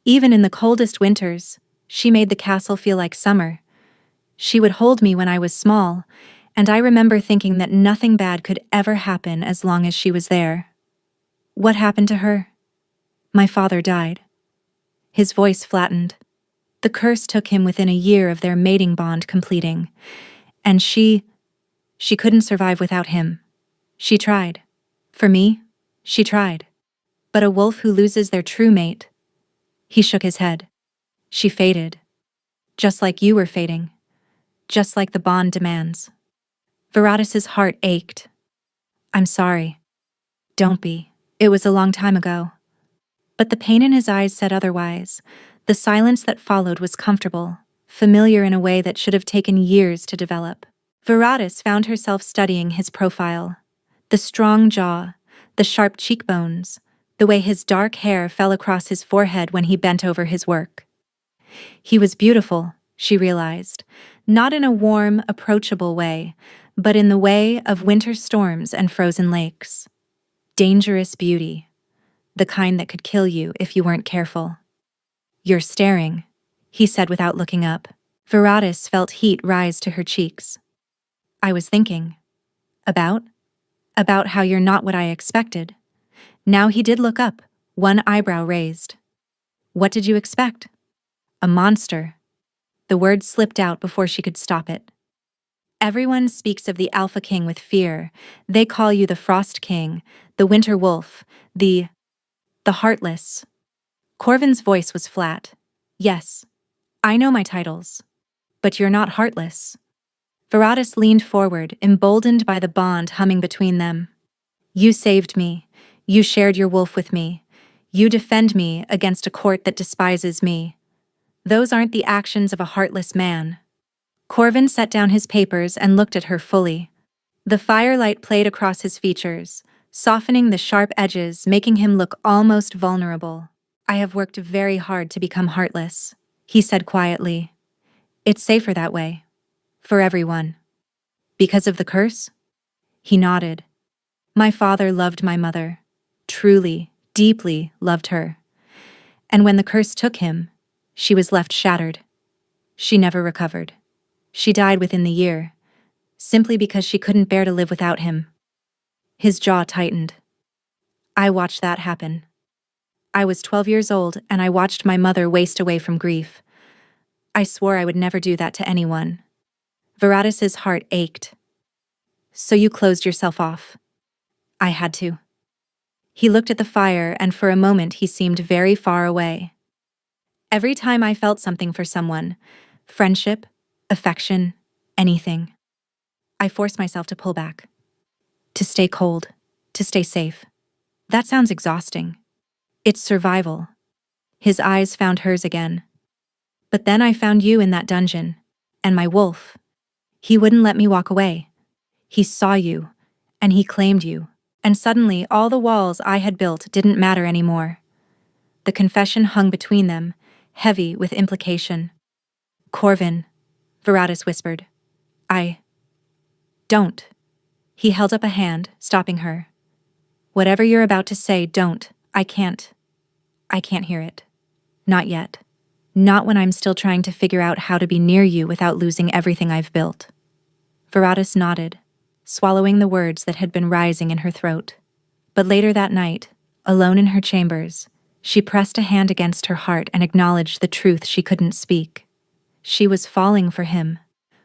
"Even in the coldest winters, she made the castle feel like summer. She would hold me when I was small, and I remember thinking that nothing bad could ever happen as long as she was there." "What happened to her?" "My father died." His voice flattened. The curse took him within a year of their mating bond completing, and she couldn't survive without him. She tried. For me, she tried. But a wolf who loses their true mate. He shook his head. She faded. Just like you were fading. Just like the bond demands. Veratis's heart ached. "I'm sorry." "Don't be. It was a long time ago." But the pain in his eyes said otherwise. The silence that followed was comfortable, familiar in a way that should have taken years to develop. Veratis found herself studying his profile. The strong jaw, the sharp cheekbones, the way his dark hair fell across his forehead when he bent over his work. He was beautiful, she realized, not in a warm, approachable way, but in the way of winter storms and frozen lakes. Dangerous beauty, the kind that could kill you if you weren't careful. "You're staring," he said without looking up. Veratis felt heat rise to her cheeks. "I was thinking. About how you're not what I expected." Now he did look up, one eyebrow raised. "What did you expect?" "A monster." The word slipped out before she could stop it. "Everyone speaks of the Alpha King with fear. They call you the Frost King, the Winter Wolf, the Heartless." Corvin's voice was flat. "Yes, I know my titles. But you're not heartless." Veratis leaned forward, emboldened by the bond humming between them. "You saved me. You shared your wolf with me. You defend me against a court that despises me. Those aren't the actions of a heartless man." Corvin set down his papers and looked at her fully. The firelight played across his features, softening the sharp edges, making him look almost vulnerable. "I have worked very hard to become heartless," he said quietly. "It's safer that way. For everyone." "Because of the curse?" He nodded. "My father loved my mother. Truly, deeply loved her. And when the curse took him, she was left shattered. She never recovered. She died within the year, simply because she couldn't bear to live without him. His jaw tightened. I watched that happen. I was 12 years old, and I watched my mother waste away from grief. I swore I would never do that to anyone. Veratis's heart ached. So you closed yourself off. I had to. He looked at the fire, and for a moment he seemed very far away. Every time I felt something for someone, friendship, affection, anything, I forced myself to pull back. To stay cold, to stay safe. That sounds exhausting. It's survival. His eyes found hers again. But then I found you in that dungeon, and my wolf. He wouldn't let me walk away. He saw you, and he claimed you, and suddenly all the walls I had built didn't matter anymore. The confession hung between them, heavy with implication. Corvin, Veratis whispered. Don't. He held up a hand, stopping her. Whatever you're about to say, don't. I can't hear it. Not yet. Not when I'm still trying to figure out how to be near you without losing everything I've built. Veratis nodded, swallowing the words that had been rising in her throat. But later that night, alone in her chambers, she pressed a hand against her heart and acknowledged the truth she couldn't speak. She was falling for him,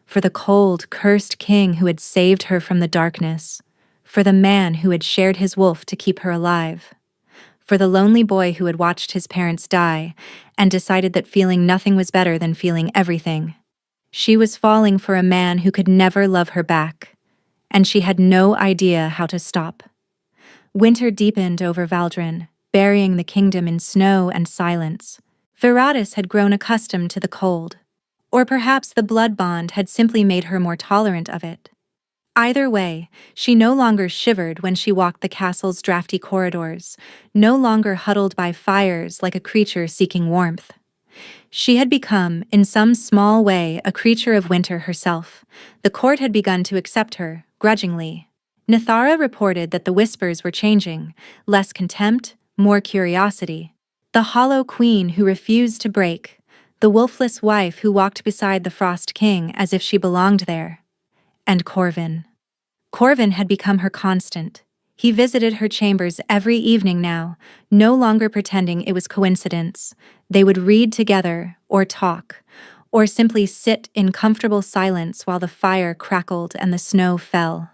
for the cold, cursed king who had saved her from the darkness, for the man who had shared his wolf to keep her alive, for the lonely boy who had watched his parents die and decided that feeling nothing was better than feeling everything. She was falling for a man who could never love her back, and she had no idea how to stop. Winter deepened over Valdrin, burying the kingdom in snow and silence. Veratis had grown accustomed to the cold, or perhaps the blood bond had simply made her more tolerant of it. Either way, she no longer shivered when she walked the castle's drafty corridors, no longer huddled by fires like a creature seeking warmth. She had become, in some small way, a creature of winter herself. The court had begun to accept her, grudgingly. Nithara reported that the whispers were changing, less contempt, more curiosity. The hollow queen who refused to break, the wolfless wife who walked beside the Frost King as if she belonged there. And Corvin. Corvin had become her constant. He visited her chambers every evening now, no longer pretending it was coincidence. They would read together, or talk, or simply sit in comfortable silence while the fire crackled and the snow fell.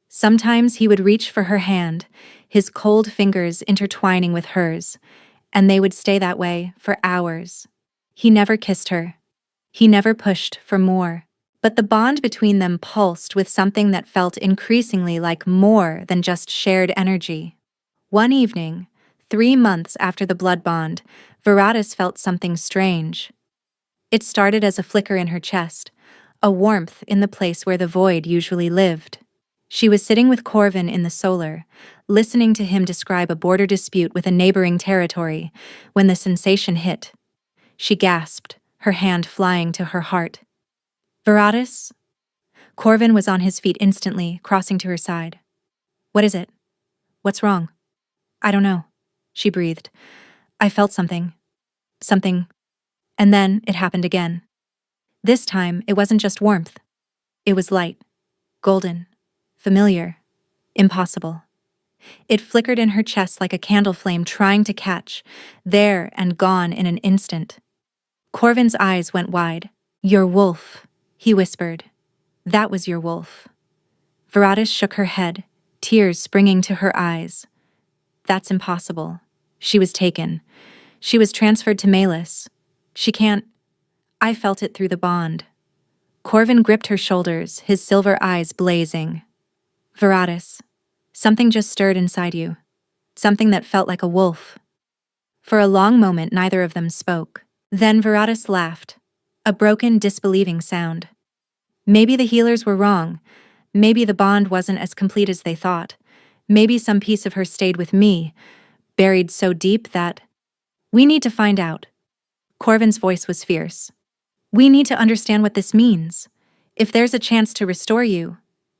Sometimes he would reach for her hand, his cold fingers intertwining with hers, and they would stay that way for hours. He never kissed her. He never pushed for more. But the bond between them pulsed with something that felt increasingly like more than just shared energy. One evening, 3 months after the blood bond, Veratis felt something strange. It started as a flicker in her chest, a warmth in the place where the void usually lived. She was sitting with Corvin in the solar, listening to him describe a border dispute with a neighboring territory, when the sensation hit. She gasped, her hand flying to her heart. Veratis? Corvin was on his feet instantly, crossing to her side. What is it? What's wrong? I don't know, she breathed. I felt something. And then it happened again. This time, it wasn't just warmth. It was light, golden, familiar, impossible. It flickered in her chest like a candle flame trying to catch, there and gone in an instant. Corvin's eyes went wide. Your wolf, he whispered. That was your wolf. Veratis shook her head, tears springing to her eyes. That's impossible. She was taken. She was transferred to Malus. She can't. I felt it through the bond. Corvin gripped her shoulders, his silver eyes blazing. Veratis, something just stirred inside you. Something that felt like a wolf. For a long moment, neither of them spoke. Then Veratis laughed, a broken, disbelieving sound. Maybe the healers were wrong. Maybe the bond wasn't as complete as they thought. Maybe some piece of her stayed with me, buried so deep that... We need to find out. Corvin's voice was fierce. We need to understand what this means. If there's a chance to restore you,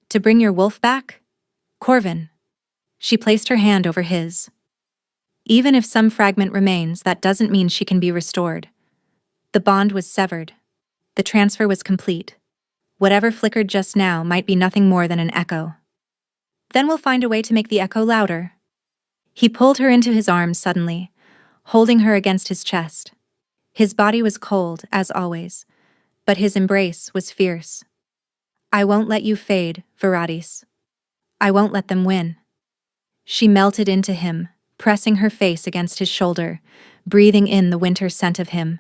to bring your wolf back... Corvin. She placed her hand over his. Even if some fragment remains, that doesn't mean she can be restored. The bond was severed. The transfer was complete. Whatever flickered just now might be nothing more than an echo. Then we'll find a way to make the echo louder. He pulled her into his arms suddenly, holding her against his chest. His body was cold, as always, but his embrace was fierce. I won't let you fade, Viratis. I won't let them win. She melted into him, pressing her face against his shoulder, breathing in the winter scent of him.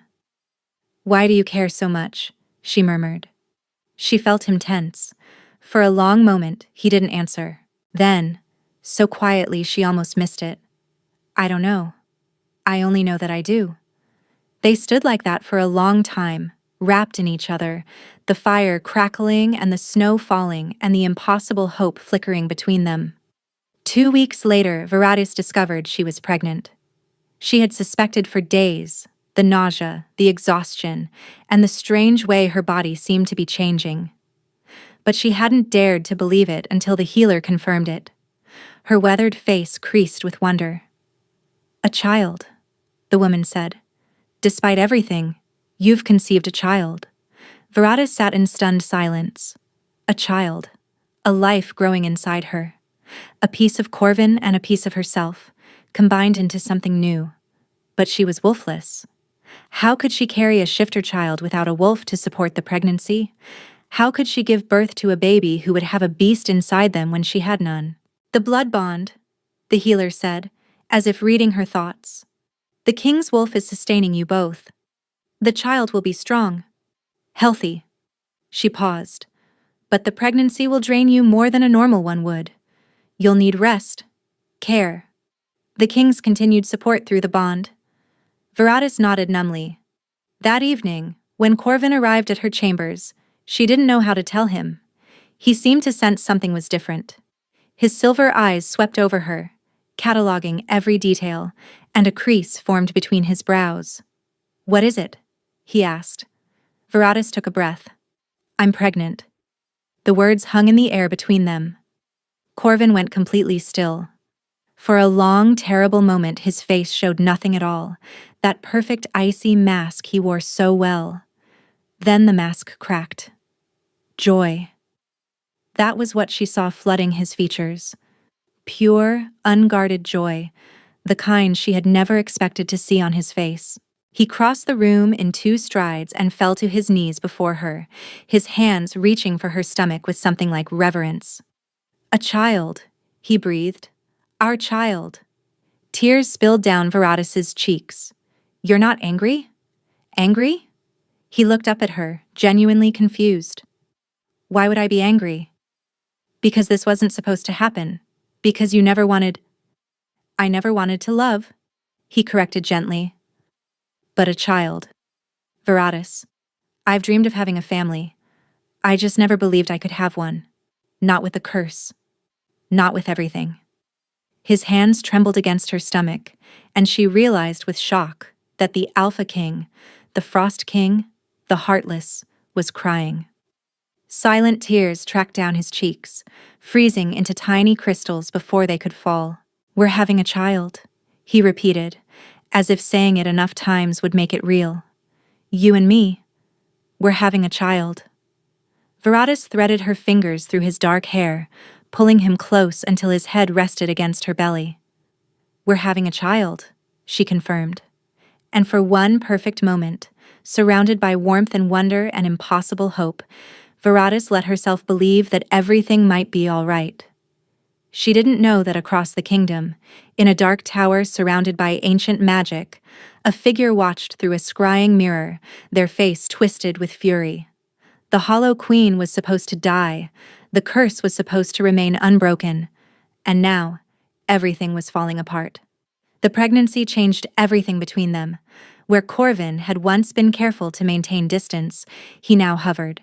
Why do you care so much? She murmured. She felt him tense. For a long moment, he didn't answer. Then, so quietly she almost missed it. I don't know. I only know that I do. They stood like that for a long time, wrapped in each other, the fire crackling and the snow falling and the impossible hope flickering between them. 2 weeks later, Viratis discovered she was pregnant. She had suspected for days, the nausea, the exhaustion, and the strange way her body seemed to be changing. But she hadn't dared to believe it until the healer confirmed it. Her weathered face creased with wonder. A child, the woman said. Despite everything, you've conceived a child. Viratis sat in stunned silence. A child, a life growing inside her. A piece of Corvin and a piece of herself, combined into something new. But she was wolfless. How could she carry a shifter child without a wolf to support the pregnancy? How could she give birth to a baby who would have a beast inside them when she had none? The blood bond, the healer said, as if reading her thoughts. The king's wolf is sustaining you both. The child will be strong, healthy. She paused. But the pregnancy will drain you more than a normal one would. You'll need rest, care. The king's continued support through the bond. Viratis nodded numbly. That evening, when Corvin arrived at her chambers, she didn't know how to tell him. He seemed to sense something was different. His silver eyes swept over her, cataloging every detail, and a crease formed between his brows. What is it? He asked. Viratis took a breath. I'm pregnant. The words hung in the air between them. Corvin went completely still. For a long, terrible moment his face showed nothing at all, that perfect icy mask he wore so well. Then the mask cracked. Joy. That was what she saw flooding his features. Pure, unguarded joy, the kind she had never expected to see on his face. He crossed the room in 2 strides and fell to his knees before her, his hands reaching for her stomach with something like reverence. A child, he breathed. Our child. Tears spilled down Viratis's cheeks. You're not angry? Angry? He looked up at her, genuinely confused. Why would I be angry? Because this wasn't supposed to happen. Because you never wanted... I never wanted to love, he corrected gently. But a child. Viratis. I've dreamed of having a family. I just never believed I could have one. Not with the curse. Not with everything. His hands trembled against her stomach, and she realized with shock that the Alpha King, the Frost King, the Heartless, was crying. Silent tears tracked down his cheeks, freezing into tiny crystals before they could fall. We're having a child, he repeated, as if saying it enough times would make it real. You and me. We're having a child. Viratis threaded her fingers through his dark hair, pulling him close until his head rested against her belly. We're having a child, she confirmed. And for one perfect moment, surrounded by warmth and wonder and impossible hope, Viratis let herself believe that everything might be all right. She didn't know that across the kingdom, in a dark tower surrounded by ancient magic, a figure watched through a scrying mirror, their face twisted with fury. The Hollow Queen was supposed to die, the curse was supposed to remain unbroken, and now, everything was falling apart. The pregnancy changed everything between them. Where Corvin had once been careful to maintain distance, he now hovered.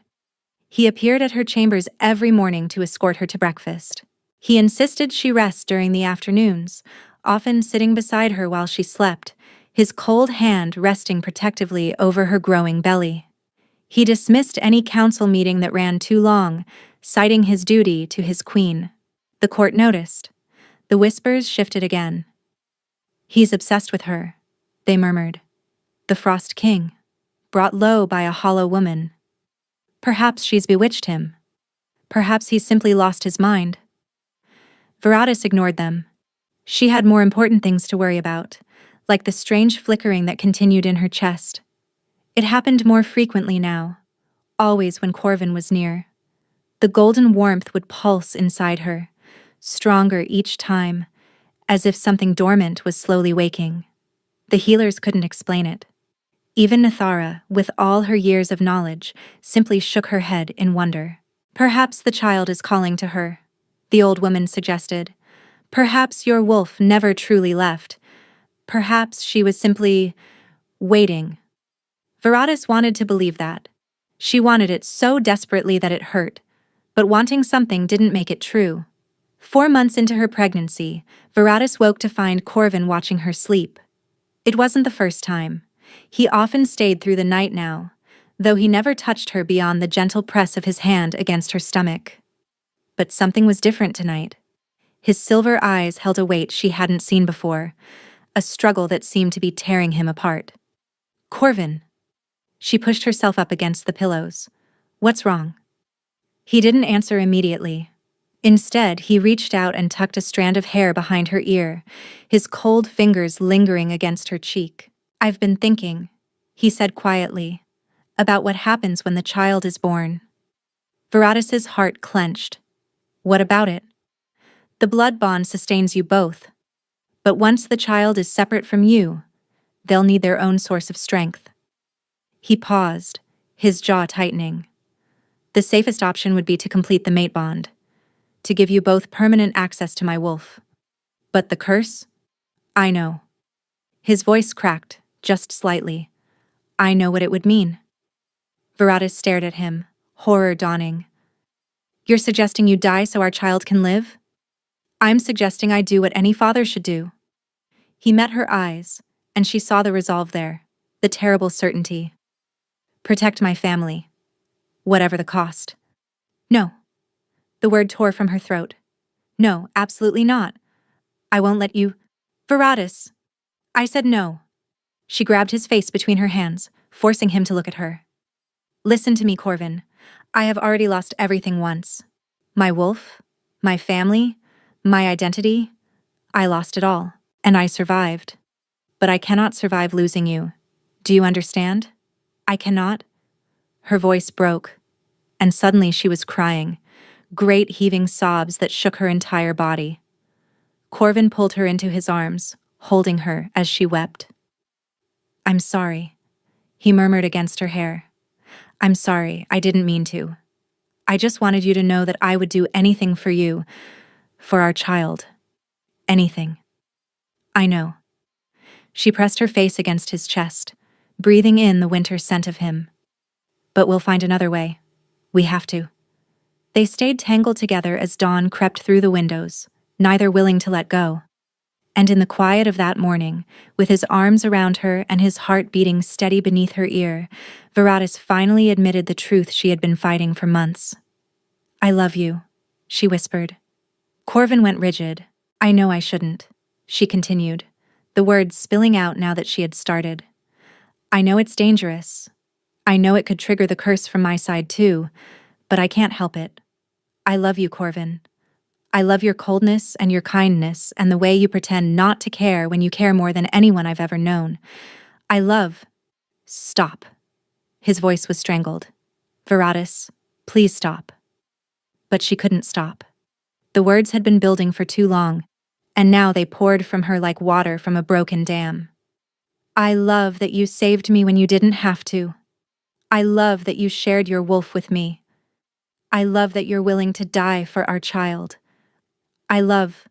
He appeared at her chambers every morning to escort her to breakfast. He insisted she rest during the afternoons, often sitting beside her while she slept, his cold hand resting protectively over her growing belly. He dismissed any council meeting that ran too long, citing his duty to his queen. The court noticed. The whispers shifted again. He's obsessed with her, they murmured. The Frost King, brought low by a hollow woman. Perhaps she's bewitched him. Perhaps he's simply lost his mind. Veratis ignored them. She had more important things to worry about, like the strange flickering that continued in her chest. It happened more frequently now, always when Corvin was near. The golden warmth would pulse inside her, stronger each time, as if something dormant was slowly waking. The healers couldn't explain it. Even Nathara, with all her years of knowledge, simply shook her head in wonder. Perhaps the child is calling to her, the old woman suggested. Perhaps your wolf never truly left. Perhaps she was simply waiting. Veratis wanted to believe that. She wanted it so desperately that it hurt, but wanting something didn't make it true. 4 months into her pregnancy, Veratis woke to find Corvin watching her sleep. It wasn't the first time. He often stayed through the night now, though he never touched her beyond the gentle press of his hand against her stomach. But something was different tonight. His silver eyes held a weight she hadn't seen before, a struggle that seemed to be tearing him apart. Corvin. She pushed herself up against the pillows. What's wrong? He didn't answer immediately. Instead, he reached out and tucked a strand of hair behind her ear, his cold fingers lingering against her cheek. I've been thinking, he said quietly, about what happens when the child is born. Veratis's heart clenched. What about it? The blood bond sustains you both. But once the child is separate from you, they'll need their own source of strength. He paused, his jaw tightening. The safest option would be to complete the mate bond, to give you both permanent access to my wolf. But the curse? I know. His voice cracked, just slightly. I know what it would mean. Veratis stared at him, horror dawning. You're suggesting you die so our child can live? I'm suggesting I do what any father should do. He met her eyes, and she saw the resolve there, the terrible certainty. Protect my family, whatever the cost. No. The word tore from her throat. No, absolutely not. I won't let you. Veratis. I said no. She grabbed his face between her hands, forcing him to look at her. Listen to me, Corvin. I have already lost everything once. My wolf, my family, my identity. I lost it all, and I survived. But I cannot survive losing you. Do you understand? I cannot. Her voice broke, and suddenly she was crying, great heaving sobs that shook her entire body. Corvin pulled her into his arms, holding her as she wept. I'm sorry, he murmured against her hair. I'm sorry, I didn't mean to. I just wanted you to know that I would do anything for you, for our child. Anything. I know. She pressed her face against his chest, breathing in the winter scent of him. But we'll find another way. We have to. They stayed tangled together as dawn crept through the windows, neither willing to let go. And in the quiet of that morning, with his arms around her and his heart beating steady beneath her ear, Veratis finally admitted the truth she had been fighting for months. I love you, she whispered. Corvin went rigid. I know I shouldn't, she continued, the words spilling out now that she had started. I know it's dangerous. I know it could trigger the curse from my side too, but I can't help it. I love you, Corvin. I love your coldness and your kindness and the way you pretend not to care when you care more than anyone I've ever known. I love... Stop. His voice was strangled. Veratis, please stop. But she couldn't stop. The words had been building for too long, and now they poured from her like water from a broken dam. I love that you saved me when you didn't have to. I love that you shared your wolf with me. I love that you're willing to die for our child. I love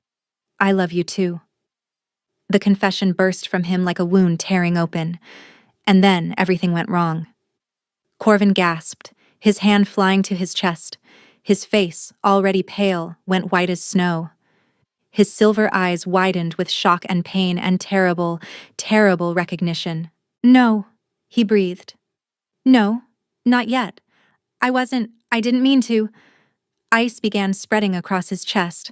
you too. The confession burst from him like a wound tearing open, and then everything went wrong. Corvin gasped, his hand flying to his chest. His face, already pale, went white as snow. His silver eyes widened with shock and pain and terrible, terrible recognition. No, he breathed. No, not yet. I didn't mean to. Ice began spreading across his chest.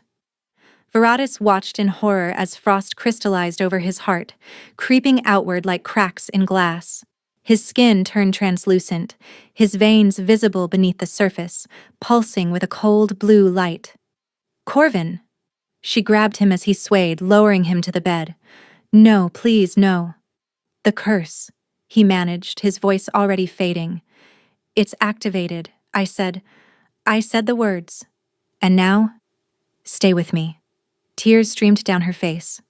Viratus watched in horror as frost crystallized over his heart, creeping outward like cracks in glass. His skin turned translucent, his veins visible beneath the surface, pulsing with a cold blue light. "Corvin!" She grabbed him as he swayed, lowering him to the bed. "No, please, no." "The curse," he managed, his voice already fading. "It's activated," I said. I said the words. "And now, stay with me." Tears streamed down her face.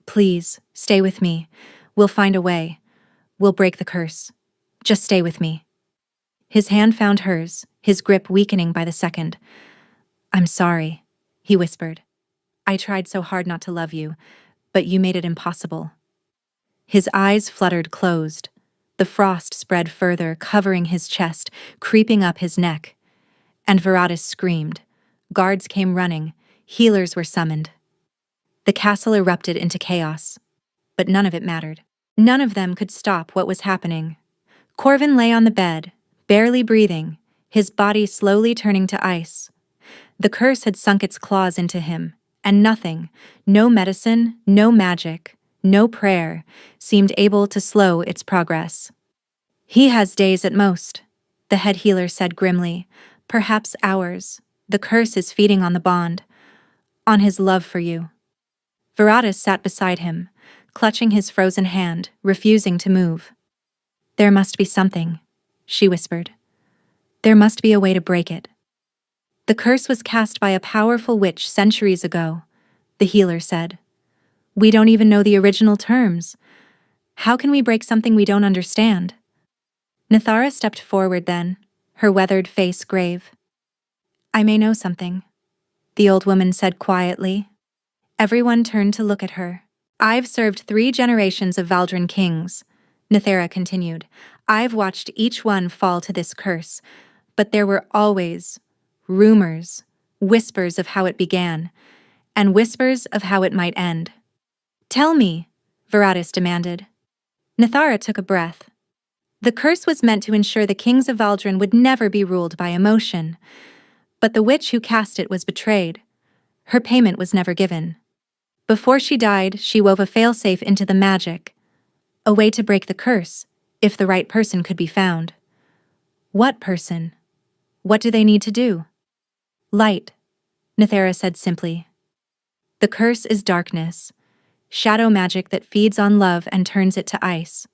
"Please, stay with me. We'll find a way. We'll break the curse. Just stay with me." His hand found hers, his grip weakening by the second. "I'm sorry," he whispered. "I tried so hard not to love you, but you made it impossible." His eyes fluttered closed. The frost spread further, covering his chest, creeping up his neck. And Viratus screamed. Guards came running. Healers were summoned. The castle erupted into chaos. But none of it mattered. None of them could stop what was happening. Corvin lay on the bed, barely breathing, his body slowly turning to ice. The curse had sunk its claws into him, and nothing, no medicine, no magic, no prayer, seemed able to slow its progress. "He has days at most," the head healer said grimly. "Perhaps hours. The curse is feeding on the bond, on his love for you." Viratus sat beside him, clutching his frozen hand, refusing to move. "There must be something," she whispered. "There must be a way to break it." "The curse was cast by a powerful witch centuries ago," the healer said. "We don't even know the original terms. How can we break something we don't understand?" Nithara stepped forward then, her weathered face grave. "I may know something," the old woman said quietly. Everyone turned to look at her. "I've served 3 generations of Valdrin kings," Nithara continued. "I've watched each one fall to this curse, but there were always rumors, whispers of how it began, and whispers of how it might end." "Tell me," Viratus demanded. Nithara took a breath. "The curse was meant to ensure the kings of Valdrin would never be ruled by emotion. But the witch who cast it was betrayed. Her payment was never given. Before she died, she wove a failsafe into the magic. A way to break the curse, if the right person could be found." "What person? What do they need to do?" "Light," Nithara said simply. "The curse is darkness, shadow magic that feeds on love and turns it to ice.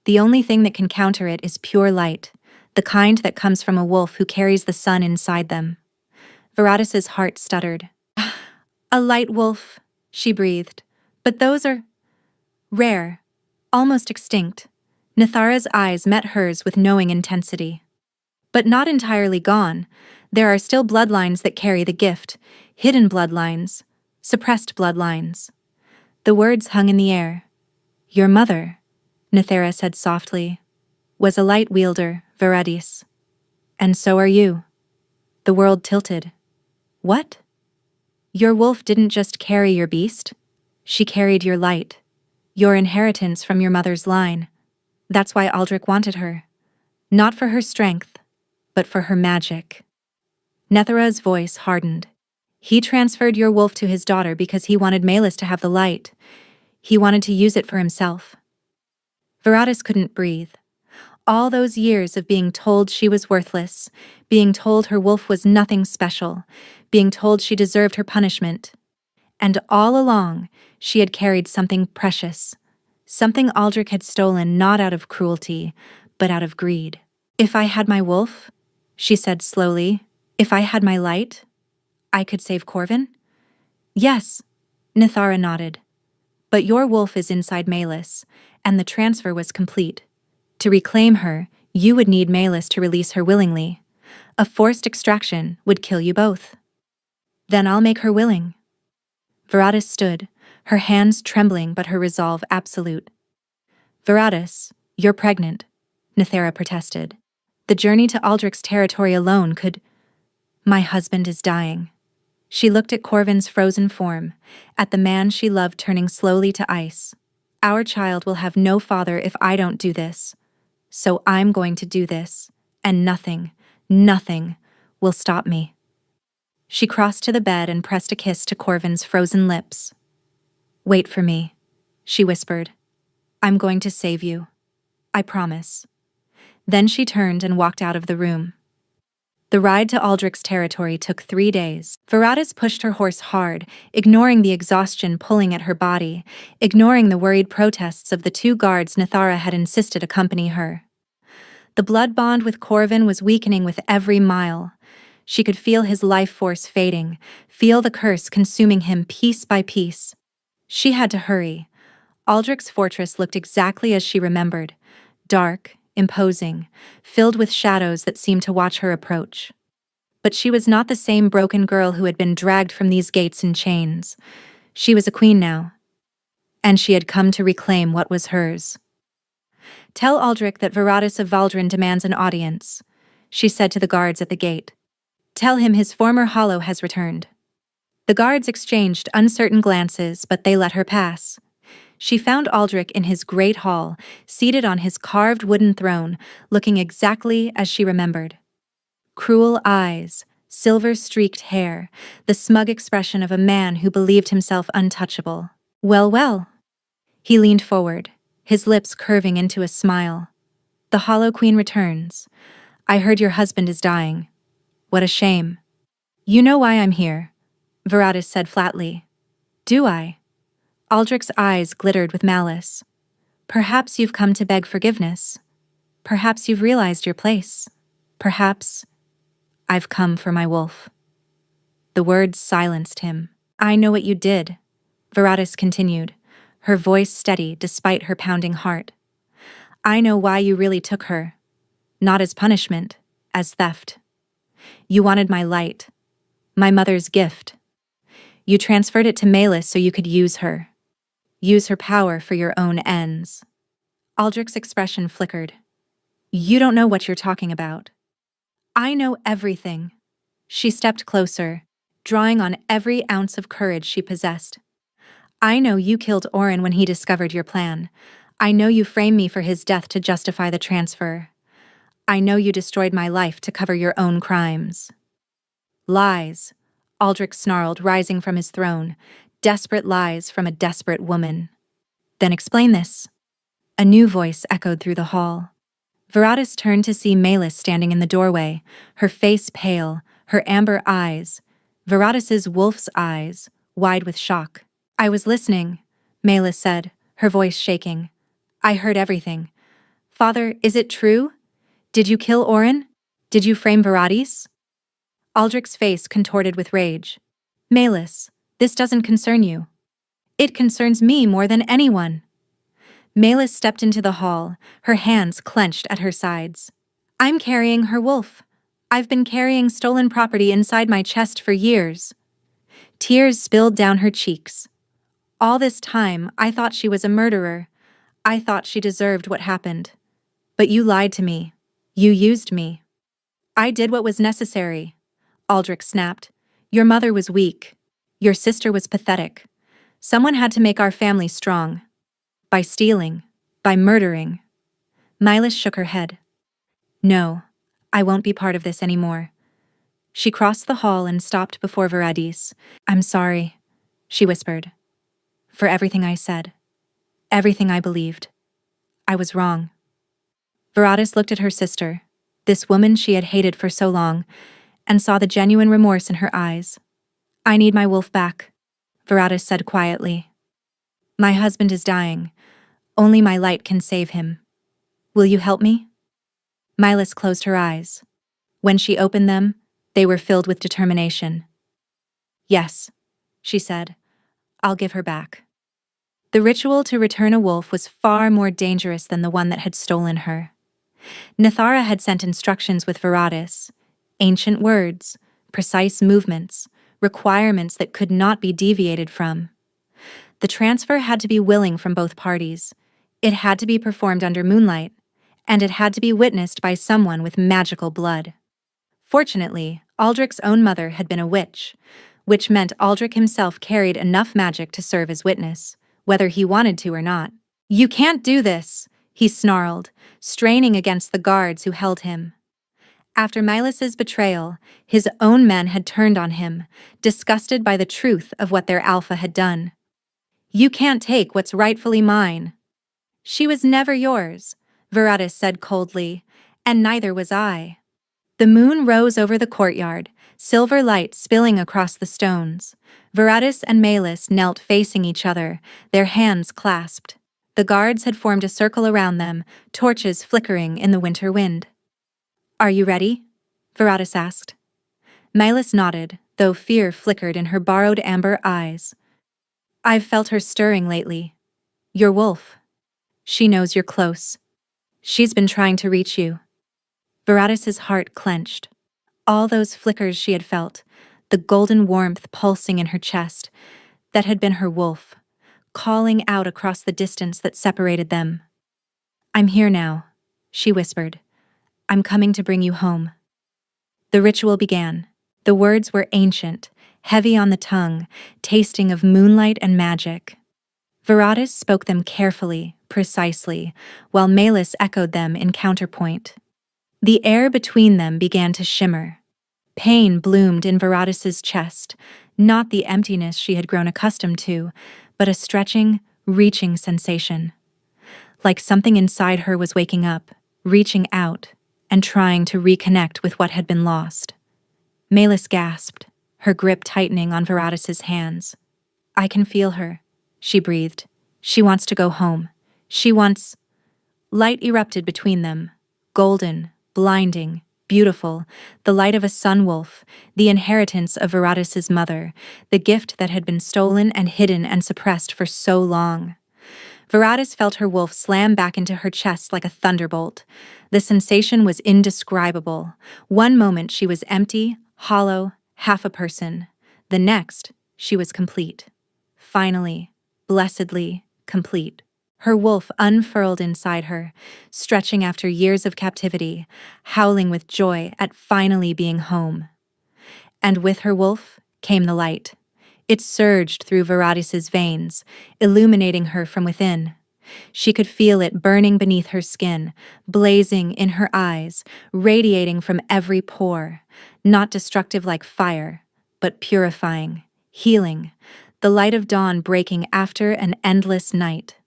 The only thing that can counter it is pure light, the kind that comes from a wolf who carries the sun inside them." Viratus's heart stuttered. "A light wolf," she breathed. "But those are rare, almost extinct." Nithara's eyes met hers with knowing intensity. "But not entirely gone. There are still bloodlines that carry the gift, hidden bloodlines, suppressed bloodlines." The words hung in the air. "Your mother," Nithara said softly, "was a light wielder, Viratus. And so are you." The world tilted. "What?" "Your wolf didn't just carry your beast. She carried your light, your inheritance from your mother's line. That's why Aldrich wanted her. Not for her strength, but for her magic." Nethera's voice hardened. "He transferred your wolf to his daughter because he wanted Malus to have the light. He wanted to use it for himself." Viratus couldn't breathe. All those years of being told she was worthless, being told her wolf was nothing special, being told she deserved her punishment. And all along, she had carried something precious, something Aldrich had stolen not out of cruelty, but out of greed. "If I had my wolf," she said slowly, "if I had my light, I could save Corvin?" "Yes," Nithara nodded. "But your wolf is inside Malus, and the transfer was complete. To reclaim her, you would need Malus to release her willingly. A forced extraction would kill you both." "Then I'll make her willing." Viratus stood, her hands trembling but her resolve absolute. "Viratus, you're pregnant," Nithara protested. "The journey to Aldrich's territory alone could—" "My husband is dying." She looked at Corvin's frozen form, at the man she loved turning slowly to ice. "Our child will have no father if I don't do this. So I'm going to do this, and nothing, nothing will stop me." She crossed to the bed and pressed a kiss to Corvin's frozen lips. "Wait for me," she whispered. "I'm going to save you. I promise." Then she turned and walked out of the room. The ride to Aldrich's territory took 3 days. Veratis pushed her horse hard, ignoring the exhaustion pulling at her body, ignoring the worried protests of the 2 guards Nithara had insisted accompany her. The blood bond with Corvin was weakening with every mile. She could feel his life force fading, feel the curse consuming him piece by piece. She had to hurry. Aldrich's fortress looked exactly as she remembered, dark, imposing, filled with shadows that seemed to watch her approach. But she was not the same broken girl who had been dragged from these gates in chains. She was a queen now, and she had come to reclaim what was hers. "Tell Aldrich that Veratis of Valdrin demands an audience," she said to the guards at the gate. "Tell him his former hollow has returned." The guards exchanged uncertain glances, but they let her pass. She found Aldrich in his great hall, seated on his carved wooden throne, looking exactly as she remembered. Cruel eyes, silver-streaked hair, the smug expression of a man who believed himself untouchable. "Well, well." He leaned forward, his lips curving into a smile. "The Hollow Queen returns. I heard your husband is dying. What a shame." "You know why I'm here," Veratis said flatly. "Do I?" Aldrich's eyes glittered with malice. "Perhaps you've come to beg forgiveness. Perhaps you've realized your place. Perhaps I've come for my wolf." The words silenced him. "I know what you did," Veratis continued, her voice steady despite her pounding heart. "I know why you really took her. Not as punishment, as theft. You wanted my light, my mother's gift. You transferred it to Melis so you could use her. Use her power for your own ends." Aldrich's expression flickered. "You don't know what you're talking about." "I know everything." She stepped closer, drawing on every ounce of courage she possessed. "I know you killed Orin when he discovered your plan. I know you framed me for his death to justify the transfer. I know you destroyed my life to cover your own crimes." "Lies," Aldrich snarled, rising from his throne. "Desperate lies from a desperate woman." "Then explain this." A new voice echoed through the hall. Veratis turned to see Melis standing in the doorway, her face pale, her amber eyes, Veratis's wolf's eyes, wide with shock. "I was listening," Melis said, her voice shaking. "I heard everything. Father, is it true? Did you kill Orin? Did you frame Veratis?" Aldrich's face contorted with rage. "Melis, this doesn't concern you. It concerns me more than anyone." Melis stepped into the hall, her hands clenched at her sides. "I'm carrying her wolf. I've been carrying stolen property inside my chest for years." Tears spilled down her cheeks. "All this time, I thought she was a murderer. I thought she deserved what happened. But you lied to me. You used me." "I did what was necessary," Aldrich snapped. "Your mother was weak. Your sister was pathetic. Someone had to make our family strong. By stealing. By murdering." Melis shook her head. "No, I won't be part of this anymore." She crossed the hall and stopped before Veratis. "I'm sorry," she whispered. "For everything I said. Everything I believed. I was wrong." Veratis looked at her sister, this woman she had hated for so long, and saw the genuine remorse in her eyes. "I need my wolf back," Veratis said quietly. "My husband is dying. Only my light can save him. Will you help me?" Melis closed her eyes. When she opened them, they were filled with determination. "Yes," she said. "I'll give her back." The ritual to return a wolf was far more dangerous than the one that had stolen her. Nithara had sent instructions with Veratis, ancient words, precise movements, requirements that could not be deviated from. The transfer had to be willing from both parties. It had to be performed under moonlight, and it had to be witnessed by someone with magical blood. Fortunately, Aldrich's own mother had been a witch, which meant Aldrich himself carried enough magic to serve as witness, whether he wanted to or not. "You can't do this," he snarled, straining against the guards who held him. After Milas's betrayal, his own men had turned on him, disgusted by the truth of what their alpha had done. "You can't take what's rightfully mine." "She was never yours," Veratus said coldly, "and neither was I." The moon rose over the courtyard, silver light spilling across the stones. Veratus and Malus knelt facing each other, their hands clasped. The guards had formed a circle around them, torches flickering in the winter wind. "Are you ready?" Veratus asked. Malus nodded, though fear flickered in her borrowed amber eyes. "I've felt her stirring lately. Your wolf. She knows you're close. She's been trying to reach you." Veratus's heart clenched. All those flickers she had felt, the golden warmth pulsing in her chest, that had been her wolf, calling out across the distance that separated them. "I'm here now," she whispered. "I'm coming to bring you home." The ritual began. The words were ancient, heavy on the tongue, tasting of moonlight and magic. Veratus spoke them carefully, precisely, while Malus echoed them in counterpoint. The air between them began to shimmer. Pain bloomed in Veratus's chest, not the emptiness she had grown accustomed to, but a stretching, reaching sensation. Like something inside her was waking up, reaching out, and trying to reconnect with what had been lost. Malus gasped, her grip tightening on Veratus's hands. "I can feel her," she breathed. "She wants to go home. She wants—" Light erupted between them, golden, blinding, beautiful, the light of a sun wolf, the inheritance of Veratus's mother, the gift that had been stolen and hidden and suppressed for so long. Veratus felt her wolf slam back into her chest like a thunderbolt. The sensation was indescribable. One moment she was empty, hollow, half a person. The next, she was complete. Finally, blessedly, complete. Her wolf unfurled inside her, stretching after years of captivity, howling with joy at finally being home. And with her wolf came the light. It surged through Veratus's veins, illuminating her from within. She could feel it burning beneath her skin, blazing in her eyes, radiating from every pore, not destructive like fire, but purifying, healing, the light of dawn breaking after an endless night.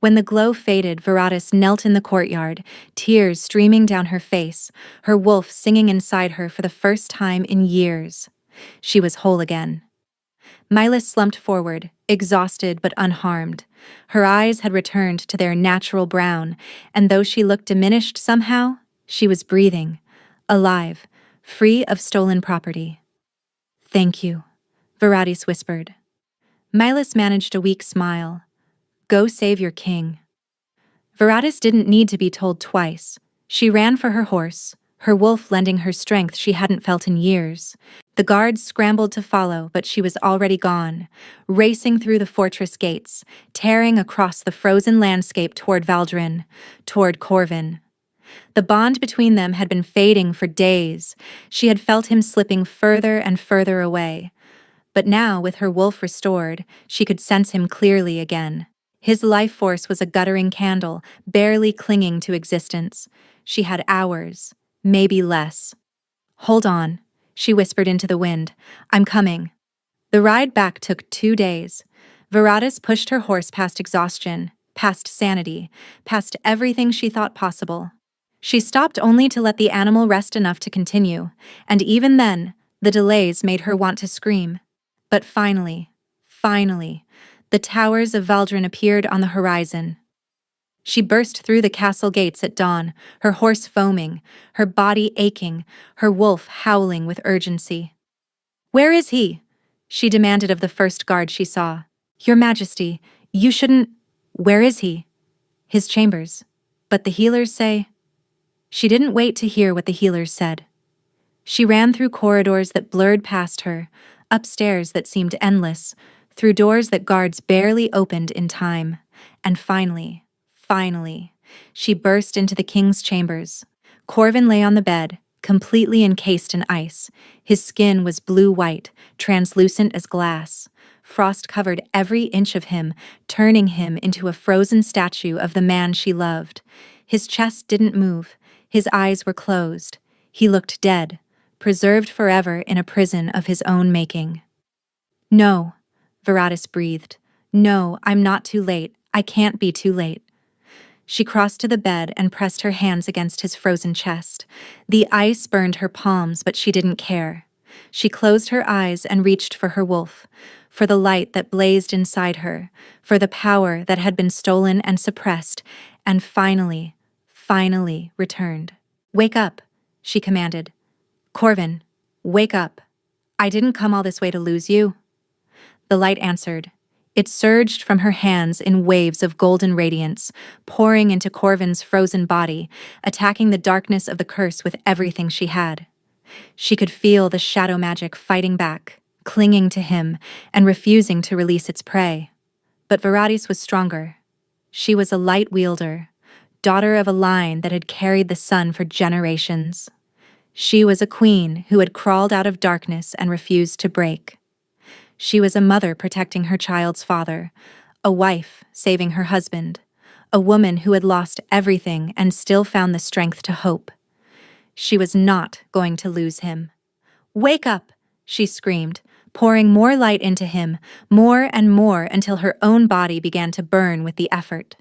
When the glow faded, Veratus knelt in the courtyard, tears streaming down her face, her wolf singing inside her for the first time in years. She was whole again. Milas slumped forward, exhausted but unharmed. Her eyes had returned to their natural brown, and though she looked diminished somehow, she was breathing, alive, free of stolen property. "Thank you," Veratus whispered. Milas managed a weak smile. "Go save your king." Veratus didn't need to be told twice. She ran for her horse, her wolf lending her strength she hadn't felt in years. The guards scrambled to follow, but she was already gone, racing through the fortress gates, tearing across the frozen landscape toward Valdrin, toward Corvin. The bond between them had been fading for days. She had felt him slipping further and further away. But now, with her wolf restored, she could sense him clearly again. His life force was a guttering candle, barely clinging to existence. She had hours, maybe less. "Hold on," she whispered into the wind. "I'm coming." The ride back took 2 days. Veratus pushed her horse past exhaustion, past sanity, past everything she thought possible. She stopped only to let the animal rest enough to continue, and even then, the delays made her want to scream. But finally, the towers of Valdrin appeared on the horizon. She burst through the castle gates at dawn, her horse foaming, her body aching, her wolf howling with urgency. "Where is he?" she demanded of the first guard she saw. "Your Majesty, you shouldn't—" "Where is he?" "His chambers. But the healers say—" She didn't wait to hear what the healers said. She ran through corridors that blurred past her, upstairs that seemed endless, through doors that guards barely opened in time, and finally, she burst into the king's chambers. Corvin lay on the bed, completely encased in ice. His skin was blue-white, translucent as glass. Frost covered every inch of him, turning him into a frozen statue of the man she loved. His chest didn't move. His eyes were closed. He looked dead, preserved forever in a prison of his own making. No, Veratis breathed. No, I'm not too late. I can't be too late. She crossed to the bed and pressed her hands against his frozen chest. The ice burned her palms, but she didn't care. She closed her eyes and reached for her wolf, for the light that blazed inside her, for the power that had been stolen and suppressed, and finally returned. Wake up, she commanded. Corvin, wake up. I didn't come all this way to lose you. The light answered. It surged from her hands in waves of golden radiance, pouring into Corvin's frozen body, attacking the darkness of the curse with everything she had. She could feel the shadow magic fighting back, clinging to him, and refusing to release its prey. But Veratis was stronger. She was a light wielder, daughter of a line that had carried the sun for generations. She was a queen who had crawled out of darkness and refused to break. She was a mother protecting her child's father, a wife saving her husband, a woman who had lost everything and still found the strength to hope. She was not going to lose him. Wake up, she screamed, pouring more light into him, more and more until her own body began to burn with the effort.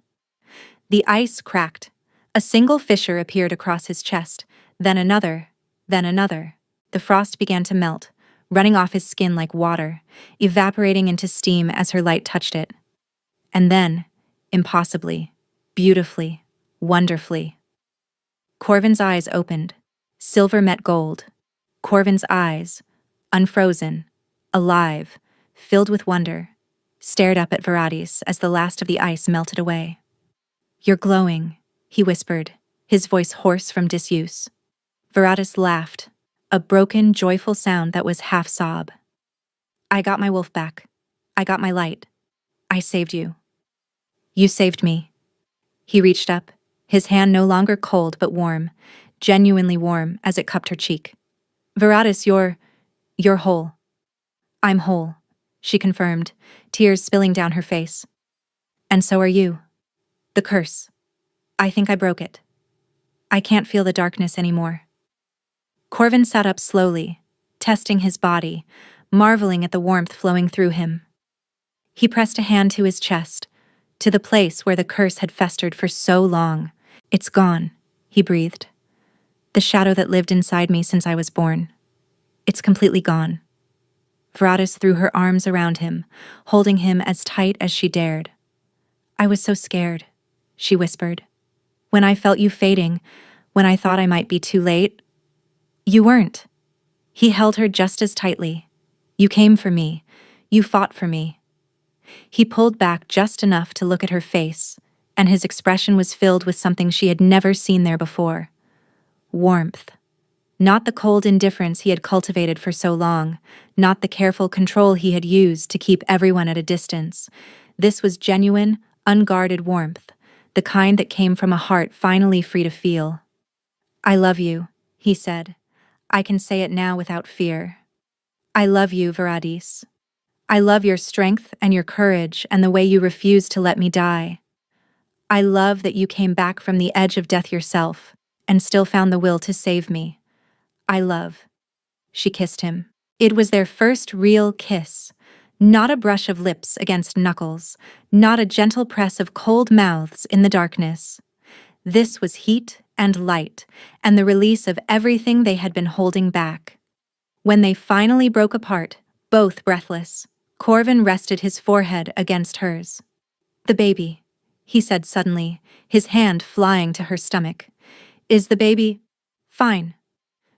The ice cracked. A single fissure appeared across his chest, then another, then another. The frost began to melt, running off his skin like water, evaporating into steam as her light touched it. And then, impossibly, beautifully, wonderfully, Corvin's eyes opened. Silver met gold. Corvin's eyes, unfrozen, alive, filled with wonder, stared up at Veratis as the last of the ice melted away. You're glowing, he whispered, his voice hoarse from disuse. Veratis laughed, a broken, joyful sound that was half sob. I got my wolf back. I got my light. I saved you. You saved me. He reached up, his hand no longer cold but warm, genuinely warm as it cupped her cheek. Veratis, you're whole. I'm whole, she confirmed, tears spilling down her face. And so are you. The curse. I think I broke it. I can't feel the darkness anymore. Corvin sat up slowly, testing his body, marveling at the warmth flowing through him. He pressed a hand to his chest, to the place where the curse had festered for so long. It's gone, he breathed. The shadow that lived inside me since I was born. It's completely gone. Veratis threw her arms around him, holding him as tight as she dared. I was so scared, she whispered. When I felt you fading, when I thought I might be too late, you weren't. He held her just as tightly. You came for me. You fought for me. He pulled back just enough to look at her face, and his expression was filled with something she had never seen there before. Warmth. Not the cold indifference he had cultivated for so long, not the careful control he had used to keep everyone at a distance. This was genuine, unguarded warmth, the kind that came from a heart finally free to feel. I love you, he said. I can say it now without fear. I love you, Veratis. I love your strength and your courage and the way you refused to let me die. I love that you came back from the edge of death yourself and still found the will to save me. I love. She kissed him. It was their first real kiss, not a brush of lips against knuckles, not a gentle press of cold mouths in the darkness. This was heat and light, and the release of everything they had been holding back. When they finally broke apart, both breathless, Corvin rested his forehead against hers. The baby, he said suddenly, his hand flying to her stomach. Is the baby? Fine.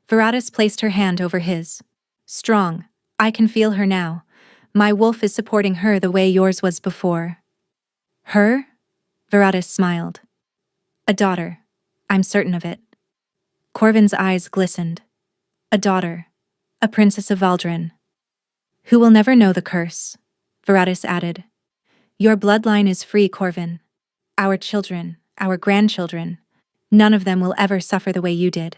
Veratis placed her hand over his. Strong. I can feel her now. My wolf is supporting her the way yours was before. Her? Veratis smiled. A daughter. I'm certain of it. Corvin's eyes glistened. A daughter. A princess of Valdrin. Who will never know the curse, Veratis added. Your bloodline is free, Corvin. Our children, our grandchildren, none of them will ever suffer the way you did.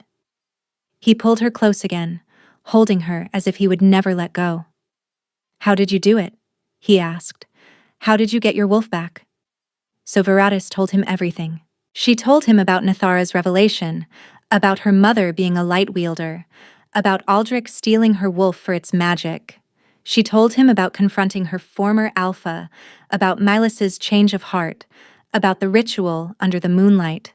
He pulled her close again, holding her as if he would never let go. How did you do it? He asked. How did you get your wolf back? So Veratis told him everything. She told him about Nathara's revelation, about her mother being a light wielder, about Aldrich stealing her wolf for its magic. She told him about confronting her former alpha, about Milas's change of heart, about the ritual under the moonlight.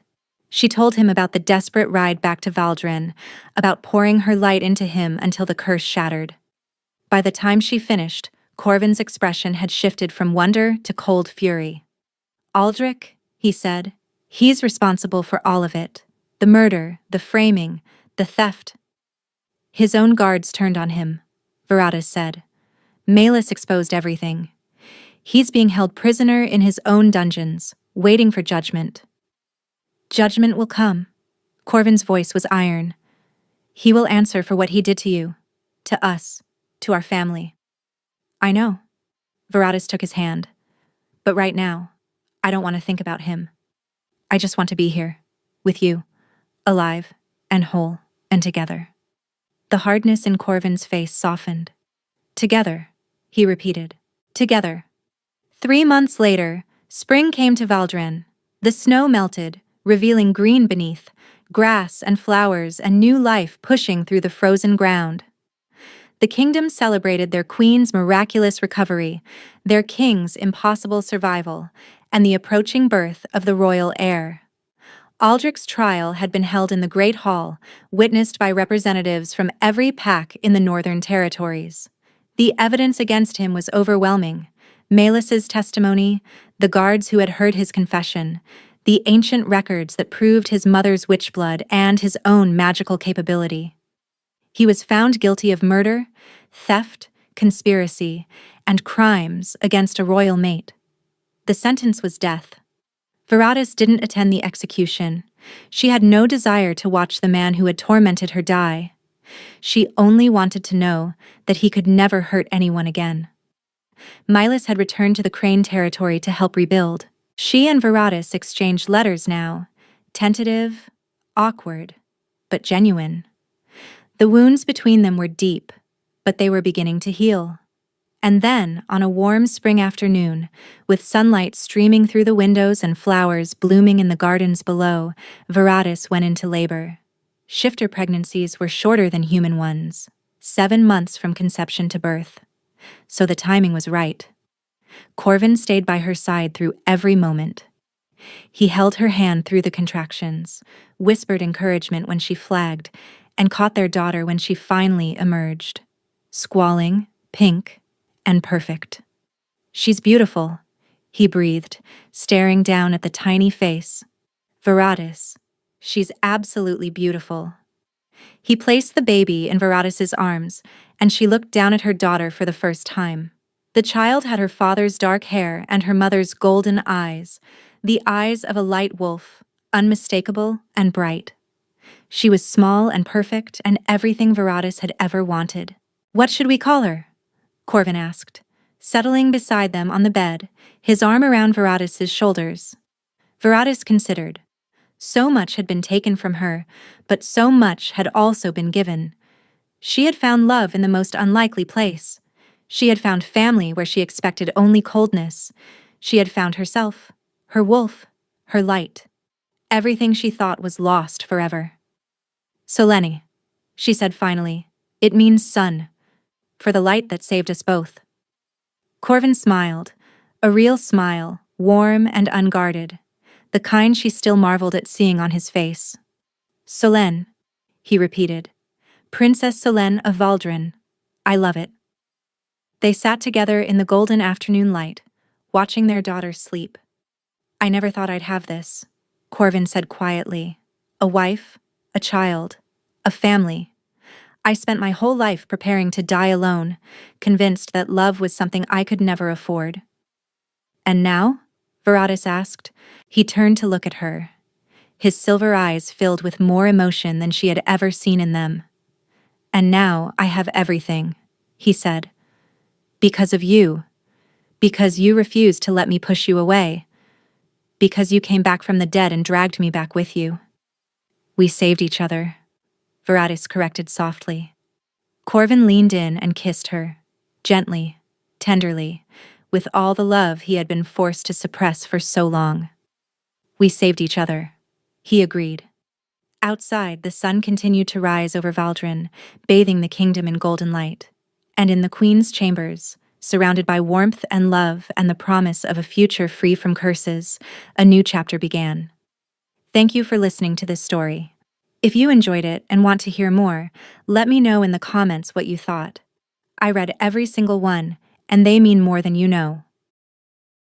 She told him about the desperate ride back to Valdren, about pouring her light into him until the curse shattered. By the time she finished, Corvin's expression had shifted from wonder to cold fury. Aldrich, he said, he's responsible for all of it. The murder, the framing, the theft. His own guards turned on him, Veratus said. Malus exposed everything. He's being held prisoner in his own dungeons, waiting for judgment. Judgment will come. Corvin's voice was iron. He will answer for what he did to you, to us, to our family. I know. Veratus took his hand. But right now, I don't want to think about him. I just want to be here, with you, alive and whole and together. The hardness in Corvin's face softened. Together, he repeated. Together. 3 months later, spring came to Valdren. The snow melted, revealing green beneath, grass and flowers and new life pushing through the frozen ground. The kingdom celebrated their queen's miraculous recovery, their king's impossible survival, and the approaching birth of the royal heir. Aldrich's trial had been held in the Great Hall, witnessed by representatives from every pack in the Northern Territories. The evidence against him was overwhelming. Malus's testimony, the guards who had heard his confession, the ancient records that proved his mother's witchblood and his own magical capability. He was found guilty of murder, theft, conspiracy, and crimes against a royal mate. The sentence was death. Veratus didn't attend the execution. She had no desire to watch the man who had tormented her die. She only wanted to know that he could never hurt anyone again. Milas had returned to the Crane territory to help rebuild. She and Veratus exchanged letters now, tentative, awkward, but genuine. The wounds between them were deep, but they were beginning to heal. And then, on a warm spring afternoon, with sunlight streaming through the windows and flowers blooming in the gardens below, Veratus went into labor. Shifter pregnancies were shorter than human ones, 7 months from conception to birth. So the timing was right. Corvin stayed by her side through every moment. He held her hand through the contractions, whispered encouragement when she flagged, and caught their daughter when she finally emerged. Squalling, pink, and perfect. She's beautiful, he breathed, staring down at the tiny face. Veratus, she's absolutely beautiful. He placed the baby in Veratus's arms, and she looked down at her daughter for the first time. The child had her father's dark hair and her mother's golden eyes, the eyes of a light wolf, unmistakable and bright. She was small and perfect and everything Veratus had ever wanted. What should we call her? Corvin asked, settling beside them on the bed, his arm around Veratus's shoulders. Veratus considered. So much had been taken from her, but so much had also been given. She had found love in the most unlikely place. She had found family where she expected only coldness. She had found herself, her wolf, her light. Everything she thought was lost forever. Soleni, she said finally, it means sun, for the light that saved us both. Corvin smiled, a real smile, warm and unguarded, the kind she still marveled at seeing on his face. Solène, he repeated, Princess Solène of Valdren. I love it. They sat together in the golden afternoon light, watching their daughter sleep. I never thought I'd have this, Corvin said quietly. A wife, a child, a family. I spent my whole life preparing to die alone, convinced that love was something I could never afford. And now? Veratus asked. He turned to look at her. His silver eyes filled with more emotion than she had ever seen in them. And now I have everything, he said. Because of you. Because you refused to let me push you away. Because you came back from the dead and dragged me back with you. We saved each other, Veratus corrected softly. Corvin leaned in and kissed her, gently, tenderly, with all the love he had been forced to suppress for so long. We saved each other, he agreed. Outside, the sun continued to rise over Valdrin, bathing the kingdom in golden light. And in the queen's chambers, surrounded by warmth and love and the promise of a future free from curses, a new chapter began. Thank you for listening to this story. If you enjoyed it and want to hear more, let me know in the comments what you thought. I read every single one, and they mean more than you know.